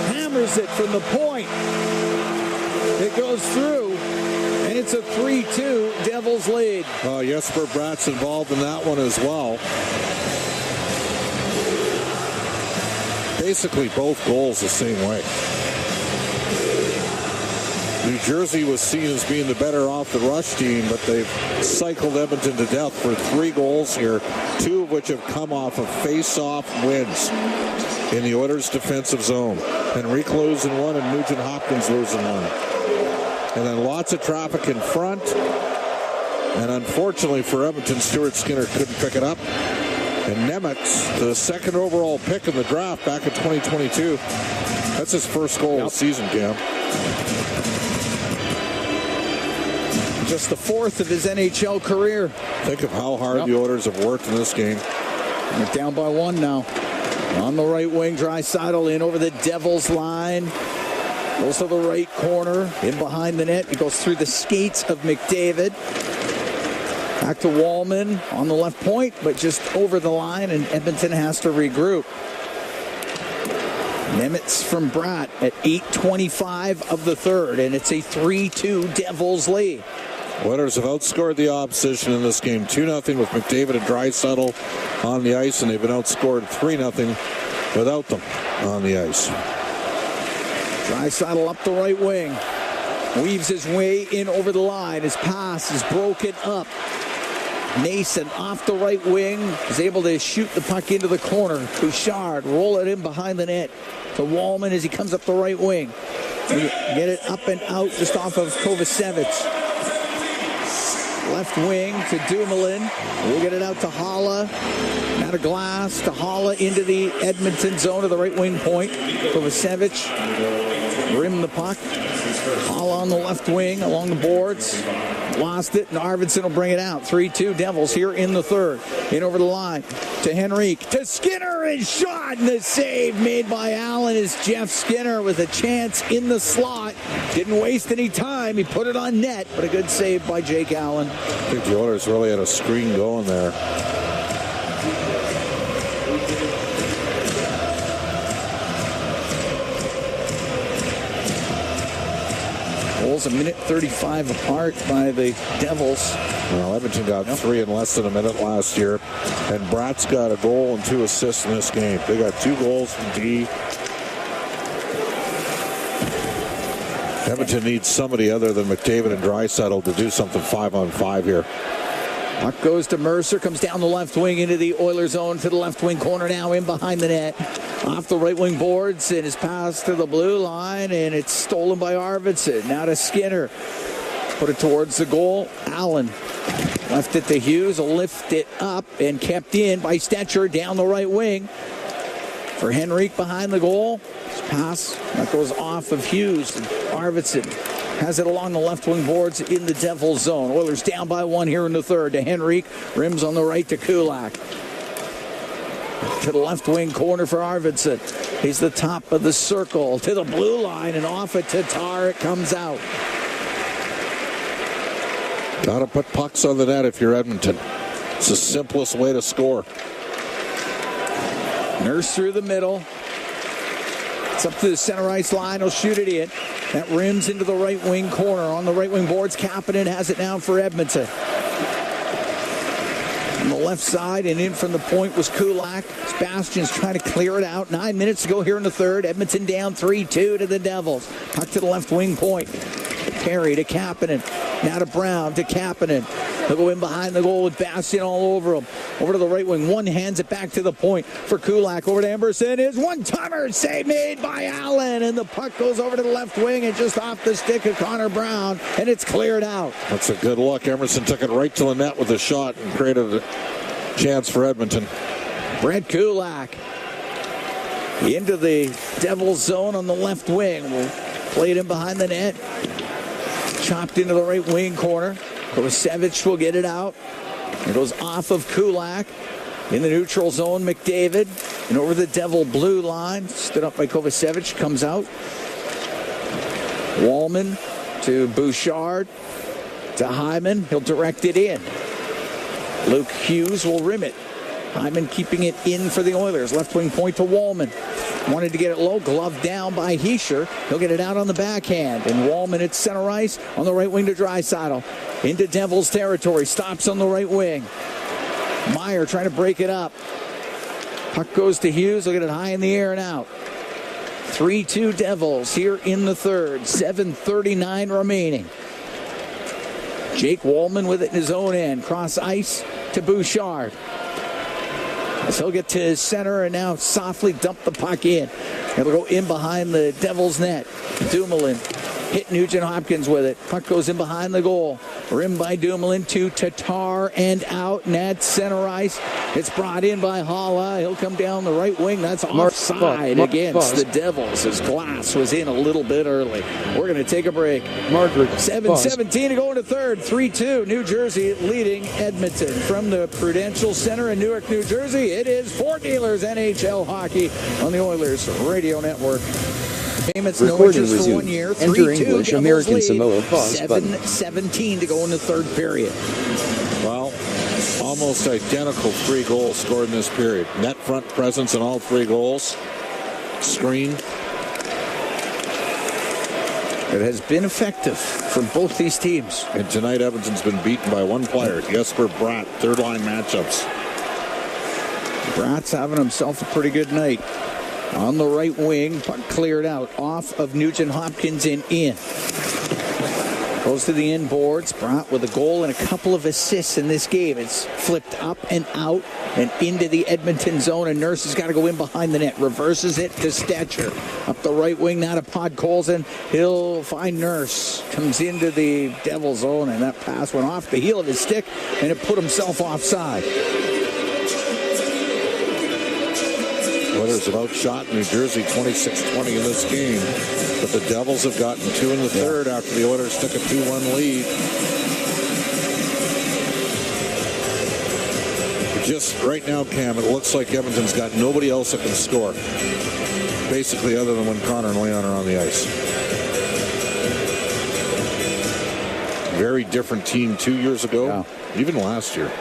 hammers it from the point. It goes through. And it's a 3-2 Devils lead.
Jesper Bratt's involved in that one as well. Basically both goals the same way. New Jersey was seen as being the better off the rush team, but they've cycled Edmonton to death for 3 goals here, 2 of which have come off of face-off wins in the Oilers' defensive zone. Henrique losing 1 and Nugent Hopkins losing 1. And then lots of traffic in front. And unfortunately for Edmonton, Stuart Skinner couldn't pick it up. And Nemitz, the second overall pick in the draft back in 2022. That's his first goal of the season, Cam.
Just the fourth of his NHL career.
Think of how hard the Oilers have worked in this game.
They're down by one now. On the right wing, Draisaitl in over the Devils line. Goes to the right corner, in behind the net. He goes through the skates of McDavid. Back to Wallman on the left point, but just over the line, and Edmonton has to regroup. Nemitz from Bratt at 8:25 of the third, and it's a 3-2 Devils lead.
Oilers have outscored the opposition in this game 2-0 with McDavid and Draisaitl on the ice, and they've been outscored 3-0 without them on the ice.
Draisaitl up the right wing. Weaves his way in over the line. His pass is broken up. Mason off the right wing is able to shoot the puck into the corner. Bouchard roll it in behind the net to Wallman as he comes up the right wing. Get it up and out just off of Kovacevic. Left wing to Dumoulin. We'll get it out to Haula. Out of glass to Haula into the Edmonton zone to the right wing point. Kovacevic rim the puck. Haula on the left wing along the boards. Lost it, and Arvidsson will bring it out. 3-2 Devils here in the third. In over the line to Henrique. To Skinner, and shot, and the save made by Allen is Jeff Skinner with a chance in the slot. Didn't waste any time. He put it on net, but a good save by Jake Allen.
I think the Oilers really had a screen going there.
Goals a minute 35 apart by the Devils.
Well, Edmonton got 3 in less than a minute last year, and Bratt's got a goal and 2 assists in this game. They got 2 goals from D. Edmonton needs somebody other than McDavid and Draisaitl to do something 5-on-5 here.
Puck goes to Mercer, comes down the left wing into the Oilers zone to the left wing corner now in behind the net. Off the right wing boards, and his pass to the blue line, and it's stolen by Arvidsson. Now to Skinner. Put it towards the goal. Allen left it to Hughes, will lift it up and kept in by Stetcher down the right wing. For Henrique behind the goal. His pass that goes off of Hughes. Arvidsson has it along the left wing boards in the Devils zone. Oilers down by 1 here in the third to Henrique. Rims on the right to Kulak. To the left wing corner for Arvidsson. He's the top of the circle to the blue line, and off it to Tatar. It comes out.
Got to put pucks on the net if you're Edmonton. It's the simplest way to score.
Nurse through the middle. It's up to the center ice line. He'll shoot it in. That rims into the right wing corner. On the right wing boards, Kapanen has it now for Edmonton. On the left side and in from the point was Kulak. Sebastian's trying to clear it out. 9 minutes to go here in the third. Edmonton down 3-2 to the Devils. Puck to the left wing point. Perry to Kapanen. Now to Brown to Kapanen. He'll go in behind the goal with Bastian all over him. Over to the right wing. One hands it back to the point for Kulak. Over to Emberson. Is one-timer. Save made by Allen. And the puck goes over to the left wing and just off the stick of Connor Brown. And it's cleared out.
That's a good look. Emerson took it right to the net with a shot and created a chance for Edmonton.
Brett Kulak into the Devils zone on the left wing. We'll play it in behind the net. Chopped into the right wing corner. Kovacevic will get it out. It goes off of Kulak. In the neutral zone, McDavid. And over the Devil blue line. Stood up by Kovacevic. Comes out. Wallman to Bouchard. To Hyman. He'll direct it in. Luke Hughes will rim it. Hyman keeping it in for the Oilers. Left wing point to Wallman. Wanted to get it low. Glove down by Hischier. He'll get it out on the backhand. And Wallman at center ice on the right wing to Draisaitl. Into Devils territory. Stops on the right wing. Meyer trying to break it up. Puck goes to Hughes. He'll get it high in the air and out. 3-2 Devils here in the third. 7:39 remaining. Jake Wallman with it in his own end. Cross ice to Bouchard. So he'll get to his center and now softly dump the puck in. He'll go in behind the Devils net. Dumoulin hit Nugent Hopkins with it. Puck goes in behind the goal. Rimmed by Dumoulin to Tatar. far end out, net center ice. It's brought in by Halla. He'll come down the right wing. That's offside against the Devils as Glass was in a little bit early. We're going to take a break. 7:17 to go into third. 3-2. New Jersey leading Edmonton. From the Prudential Center in Newark, New Jersey, it is Fort Dealers NHL Hockey on the Oilers Radio Network. Payments no interest for 1 year. 3-2.
Enter English, American Samoa. Pause.
7:17 to go in the third period.
Well, almost identical 3 goals scored in this period. Net front presence in all 3 goals. Screen.
It has been effective for both these teams.
And tonight, Edmonton's been beaten by one player, Jesper Bratt, third-line matchups.
Bratt's having himself a pretty good night. On the right wing, puck cleared out off of Nugent Hopkins and in. Goes to the inboards. Bratt with a goal and a couple of assists in this game. It's flipped up and out and into the Edmonton zone, and Nurse has got to go in behind the net. Reverses it to Stetcher. Up the right wing, now to Podkolzin. He'll find Nurse. Comes into the Devil zone, and that pass went off the heel of his stick, and it put himself offside.
Oilers have outshot New Jersey 26-20 in this game, but the Devils have gotten 2 in the third after the Oilers took a 2-1 lead. Just right now, Cam, it looks like Edmonton's got nobody else that can score, basically, other than when Connor and Leon are on the ice. Very different team 2 years ago, even last year.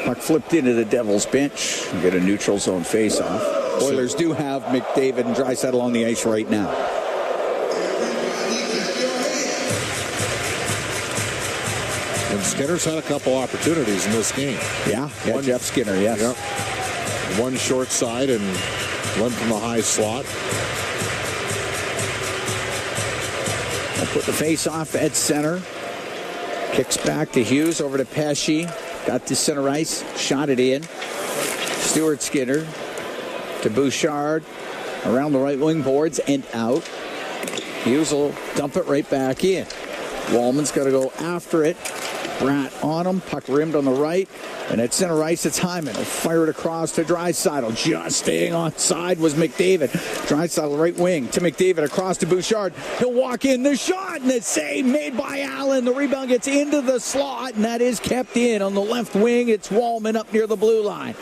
Puck flipped into the Devils bench. Get a neutral zone face-off. Oilers do have McDavid and Draisaitl on the ice right now.
And Skinner's had a couple opportunities in this game.
Yeah, Jeff Skinner, yes.
Yep. One short side and one from the high slot.
I'll put the face-off at center. Kicks back to Hughes, over to Pesce. Got to center ice, shot it in. Stuart Skinner to Bouchard. Around the right wing boards and out. Hughes will dump it right back in. Wallman's got to go after it. Bratt on him. Puck rimmed on the right. And at center ice, it's Hyman. He'll fire it across to Draisaitl. Just staying on side was McDavid. Draisaitl right wing to McDavid across to Bouchard. He'll walk in the shot, and the save made by Allen. The rebound gets into the slot, and that is kept in. On the left wing, it's Wallman up near the blue line.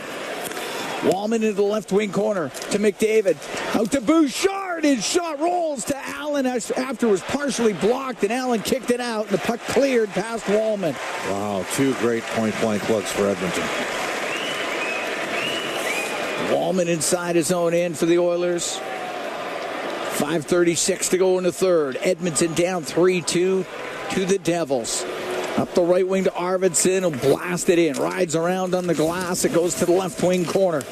Wallman into the left wing corner to McDavid. Out to Bouchard. His shot rolls to Allen after it was partially blocked, and Allen kicked it out, and the puck cleared past Wallman.
Wow, 2 great point-blank looks for Edmonton.
Wallman inside his own end for the Oilers. 5:36 to go in the third. Edmonton down 3-2 to the Devils. Up the right wing to Arvidsson. He'll blast it in. Rides around on the glass. It goes to the left wing corner.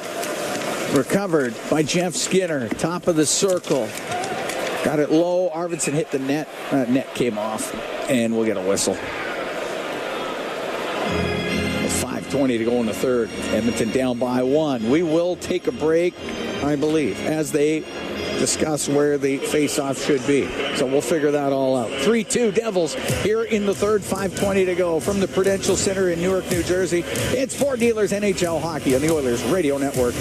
Recovered by Jeff Skinner. Top of the circle. Got it low. Arvidsson hit the net. Net came off. And we'll get a whistle. 5:20 to go in the third. Edmonton down by 1. We will take a break, I believe, as they discuss where the face-off should be. So we'll figure that all out. 3-2 Devils here in the third. 5:20 to go from the Prudential Center in Newark, New Jersey. It's Fort Dealers NHL Hockey on the Oilers Radio Network.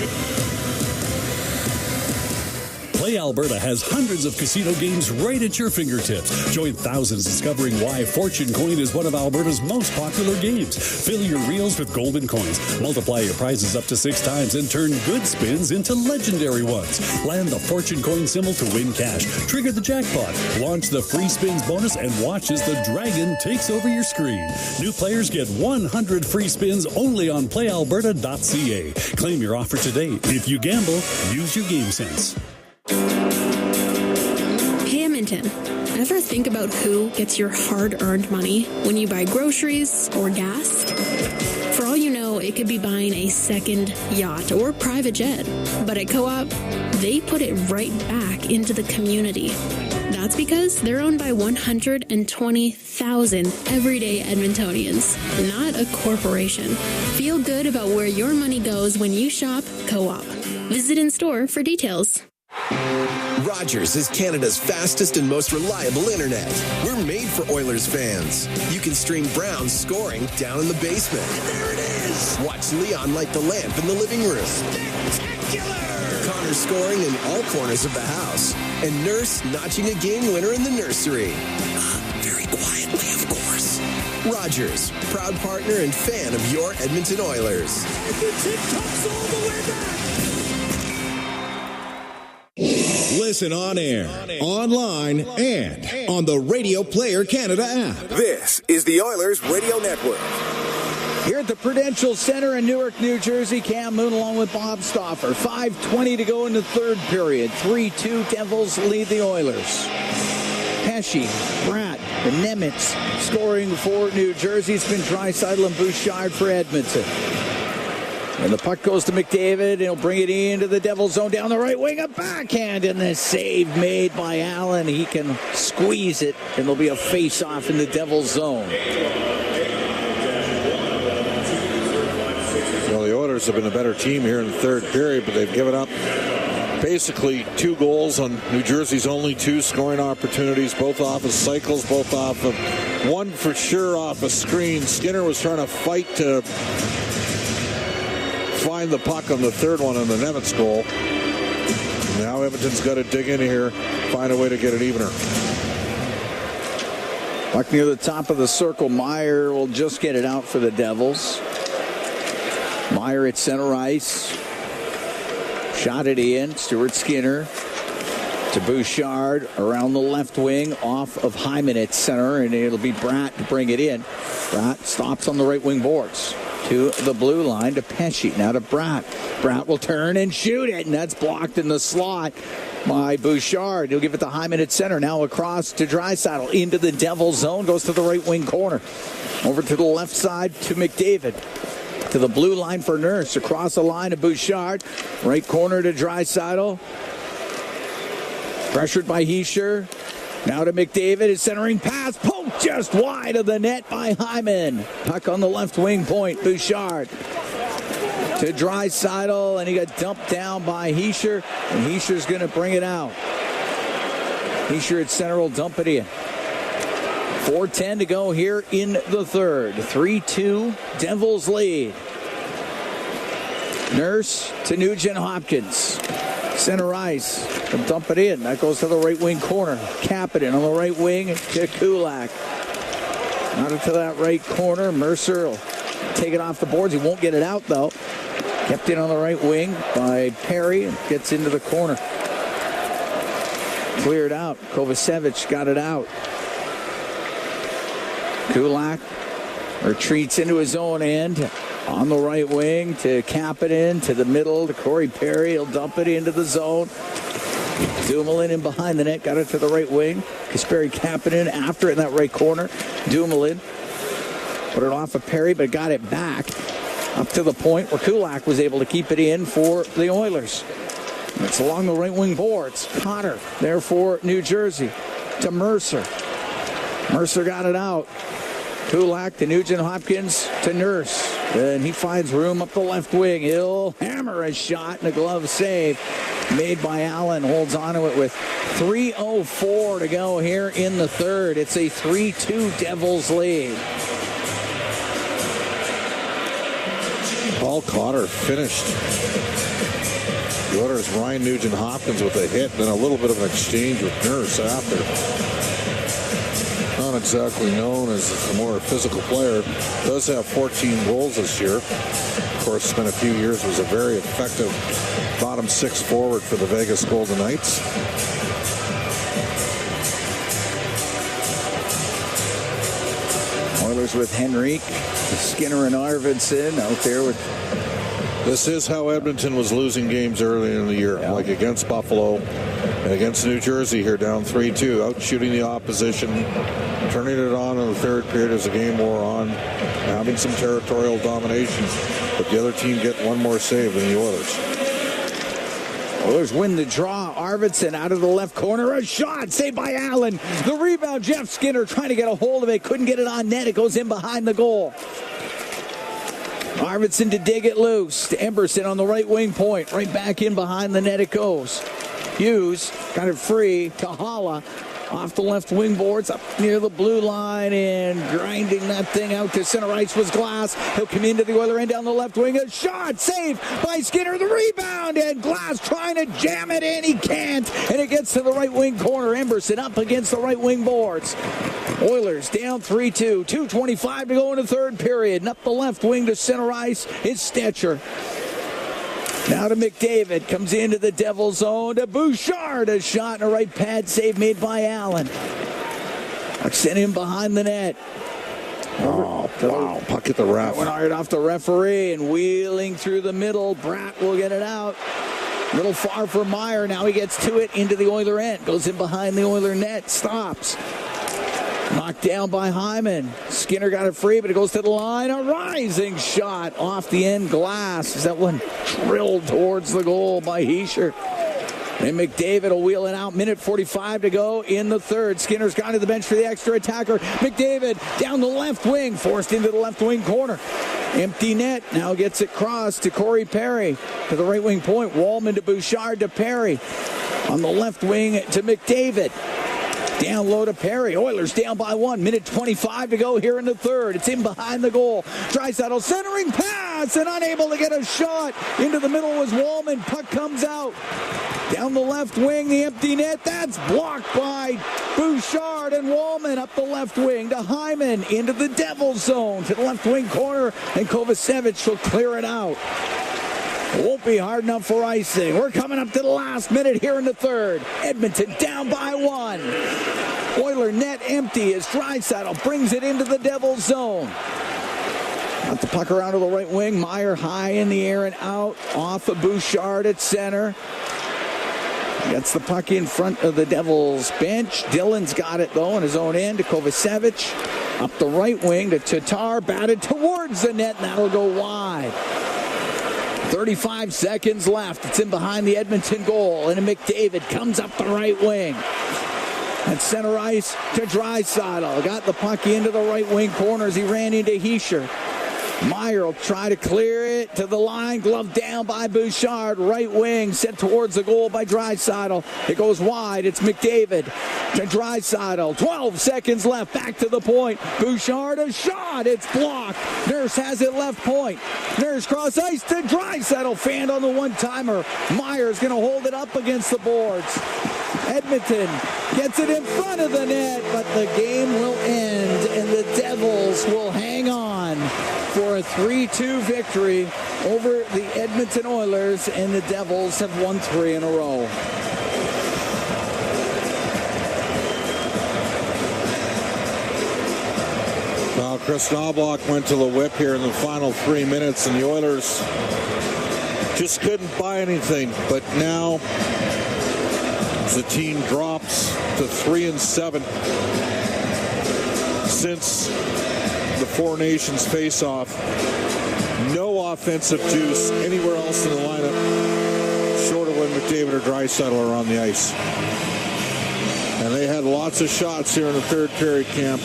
Play Alberta has hundreds of casino games right at your fingertips. Join thousands discovering why Fortune Coin is one of Alberta's most popular games. Fill your reels with golden coins. Multiply your prizes up to 6 times and turn good spins into legendary ones. Land the Fortune Coin symbol to win cash. Trigger the jackpot. Launch the free spins bonus and watch as the dragon takes over your screen. New players get 100 free spins only on playalberta.ca. Claim your offer today. If you gamble, use your game sense.
Hey, Edmonton. Ever think about who gets your hard-earned money when you buy groceries or gas? For all you know, it could be buying a second yacht or private jet. But at Co-op, they put it right back into the community. That's because they're owned by 120,000 everyday Edmontonians, not a corporation. Feel good about where your money goes when you shop Co-op. Visit in store for details.
Rogers is Canada's fastest and most reliable internet. We're made for Oilers fans. You can stream Brown's scoring down in the basement. And there it is! Watch Leon light the lamp in the living room. Spectacular! Connor scoring in all corners of the house. And Nurse notching a game winner in the nursery. Very quietly, of course. Rogers, proud partner and fan of your Edmonton Oilers.
Edmonton comes all the way back.
Listen on air, online, and on the Radio Player Canada app.
This is the Oilers Radio Network.
Here at the Prudential Center in Newark, New Jersey, Cam Moon along with Bob Stauffer. 5:20 to go in the third period. 3-2 Devils lead the Oilers. Pesce, Bratt, and Nemitz scoring for New Jersey. It's been Draisaitl and Bouchard for Edmonton. And the puck goes to McDavid. He'll bring it into the Devil zone down the right wing. A backhand, and the save made by Allen. He can squeeze it, and there'll be a face-off in the Devil zone.
Well, the Oilers have been a better team here in the third period, but they've given up basically 2 goals on New Jersey's only 2 scoring opportunities, both off of cycles, both off of one for sure off a screen. Skinner was trying to fight to find the puck on the third one on the Nemitz goal. Now Edmonton's got to dig in here, find a way to get it evener.
Puck near the top of the circle. Meyer will just get it out for the Devils. Meyer at center ice. Shot it in. Stuart Skinner to Bouchard around the left wing off of Hyman at center, and it'll be Bratt to bring it in. Bratt stops on the right wing boards. To the blue line to Pesce. Now to Bratt. Bratt will turn and shoot it, and that's blocked in the slot by Bouchard. He'll give it to Hyman at center. Now across to Draisaitl into the Devil zone. Goes to the right wing corner. Over to the left side to McDavid. To the blue line for Nurse. Across the line to Bouchard. Right corner to Draisaitl. Pressured by Hischier. Now to McDavid. His centering pass. Poked just wide of the net by Hyman. Puck on the left wing point. Bouchard to Draisaitl. And he got dumped down by Hischier. And Hischier's going to bring it out. Hischier at center will dump it in. 4:10 to go here in the third. 3-2 Devils lead. Nurse to Nugent-Hopkins. Center ice. And dump it in. That goes to the right wing corner. Kapanen on the right wing to Kulak. Out into that right corner. Mercer will take it off the boards. He won't get it out, though. Kept in on the right wing by Perry. And gets into the corner. Cleared out. Kovacevic got it out. Kulak retreats into his own end. On the right wing to Kapanen, to the middle to Corey Perry. He'll dump it into the zone. Dumoulin in behind the net, got it to the right wing. Kasperi Kapanen after it in that right corner. Dumoulin put it off of Perry, but got it back up to the point where Kulak was able to keep it in for the Oilers. And it's along the right wing boards. Cotter there for New Jersey to Mercer. Mercer got it out. Kulak to Nugent-Hopkins to Nurse. And he finds room up the left wing. He'll hammer a shot and a glove save made by Allen. Holds on to it with 3:04 to go here in the third. It's a 3-2 Devils lead.
Paul Cotter finished. The Oilers Ryan Nugent-Hopkins with a hit, then a little bit of an exchange with Nurse after. Not exactly known as a more physical player. Does have 14 goals this year. Of course, spent a few years, was a very effective bottom six forward for the Vegas Golden Knights.
Oilers with Henrique, Skinner and Arvidsson out there with...
This is how Edmonton was losing games early in the year, like against Buffalo and against New Jersey here, down 3-2, out shooting the opposition, turning it on in the third period as the game wore on, having some territorial domination, but the other team get one more save than the Oilers.
Oilers win the draw. Arvidsson out of the left corner. A shot saved by Allen. The rebound, Jeff Skinner trying to get a hold of it. Couldn't get it on net. It goes in behind the goal. Arvidsson to dig it loose. To Emberson on the right wing point. Right back in behind the net it goes. Hughes got it free to Hala. Off the left wing boards, up near the blue line, and grinding that thing out to center ice was Glass. He'll come into the Oiler end down the left wing. A shot, saved by Skinner. The rebound, and Glass trying to jam it in. He can't, and it gets to the right wing corner. Emberson up against the right wing boards. Oilers down 3-2. 2:25 to go in the third period. And up the left wing to center ice is Stetcher. Now to McDavid, comes into the Devil zone to Bouchard, a shot and a right pad save made by Allen. Sent him behind the net.
Oh, wow, puck at the ref.
Went hard off the referee and wheeling through the middle. Bratt will get it out. A little far for Meyer. Now he gets to it into the Oiler end. Goes in behind the Oiler net. Stops. Knocked down by Hyman. Skinner got it free, but it goes to the line. A rising shot off the end glass. That one drilled towards the goal by Hischier. And McDavid will wheel it out. Minute 45 to go in the third. Skinner's gone to the bench for the extra attacker. McDavid down the left wing. Forced into the left wing corner. Empty net. Now gets it crossed to Corey Perry. To the right wing point. Wallman to Bouchard to Perry. On the left wing to McDavid. Down low to Perry. Oilers down by 1. Minute 25 to go here in the third. It's in behind the goal. Draisaitl centering pass and unable to get a shot. Into the middle was Wallman. Puck comes out. Down the left wing, the empty net. That's blocked by Bouchard and Wallman up the left wing to Hyman into the Devil zone to the left wing corner, and Kovacevic will clear it out. Won't be hard enough for icing. We're coming up to the last minute here in the third. Edmonton down by 1. Oiler net empty as Draisaitl brings it into the Devil zone. Got the puck around to the right wing. Meyer high in the air and out. Off of Bouchard at center. Gets the puck in front of the Devils bench. Dillon's got it, though, on his own end to Kovacevic. Up the right wing to Tatar. Batted towards the net, and that'll go wide. 35 seconds left. It's in behind the Edmonton goal. And McDavid comes up the right wing. At center ice to Draisaitl. Got the puck into the right wing corner as he ran into Hischier. Meyer will try to clear it to the line. Glove down by Bouchard. Right wing sent towards the goal by Draisaitl. It goes wide. It's McDavid to Draisaitl. 12 seconds left. Back to the point. Bouchard, a shot. It's blocked. Nurse has it left point. Nurse cross ice to Draisaitl. Fanned on the one-timer. Meyer's going to hold it up against the boards. Edmonton gets it in front of the net, but the game will end, and the Devils will hang on for a 3-2 victory over the Edmonton Oilers, and the Devils have won 3 in a row.
Well, Chris Knobloch went to the whip here in the final 3 minutes, and the Oilers just couldn't buy anything. But now the team drops to 3-7 since the Four Nations face-off. No offensive juice anywhere else in the lineup, short of when McDavid or Draisaitl are on the ice. And they had lots of shots here in the third period, Camp.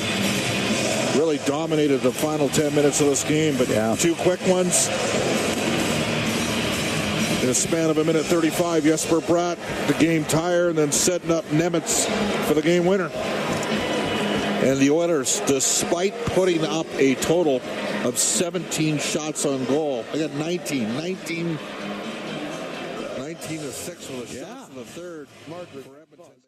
Really dominated the final 10 minutes of this game, but two quick ones. In a span of a minute 35, Jesper Bratt, the game tire, and then setting up Nemitz for the game winner. And the Oilers, despite putting up a total of 17 shots on goal, they got 19 to 6 for the shots in the third.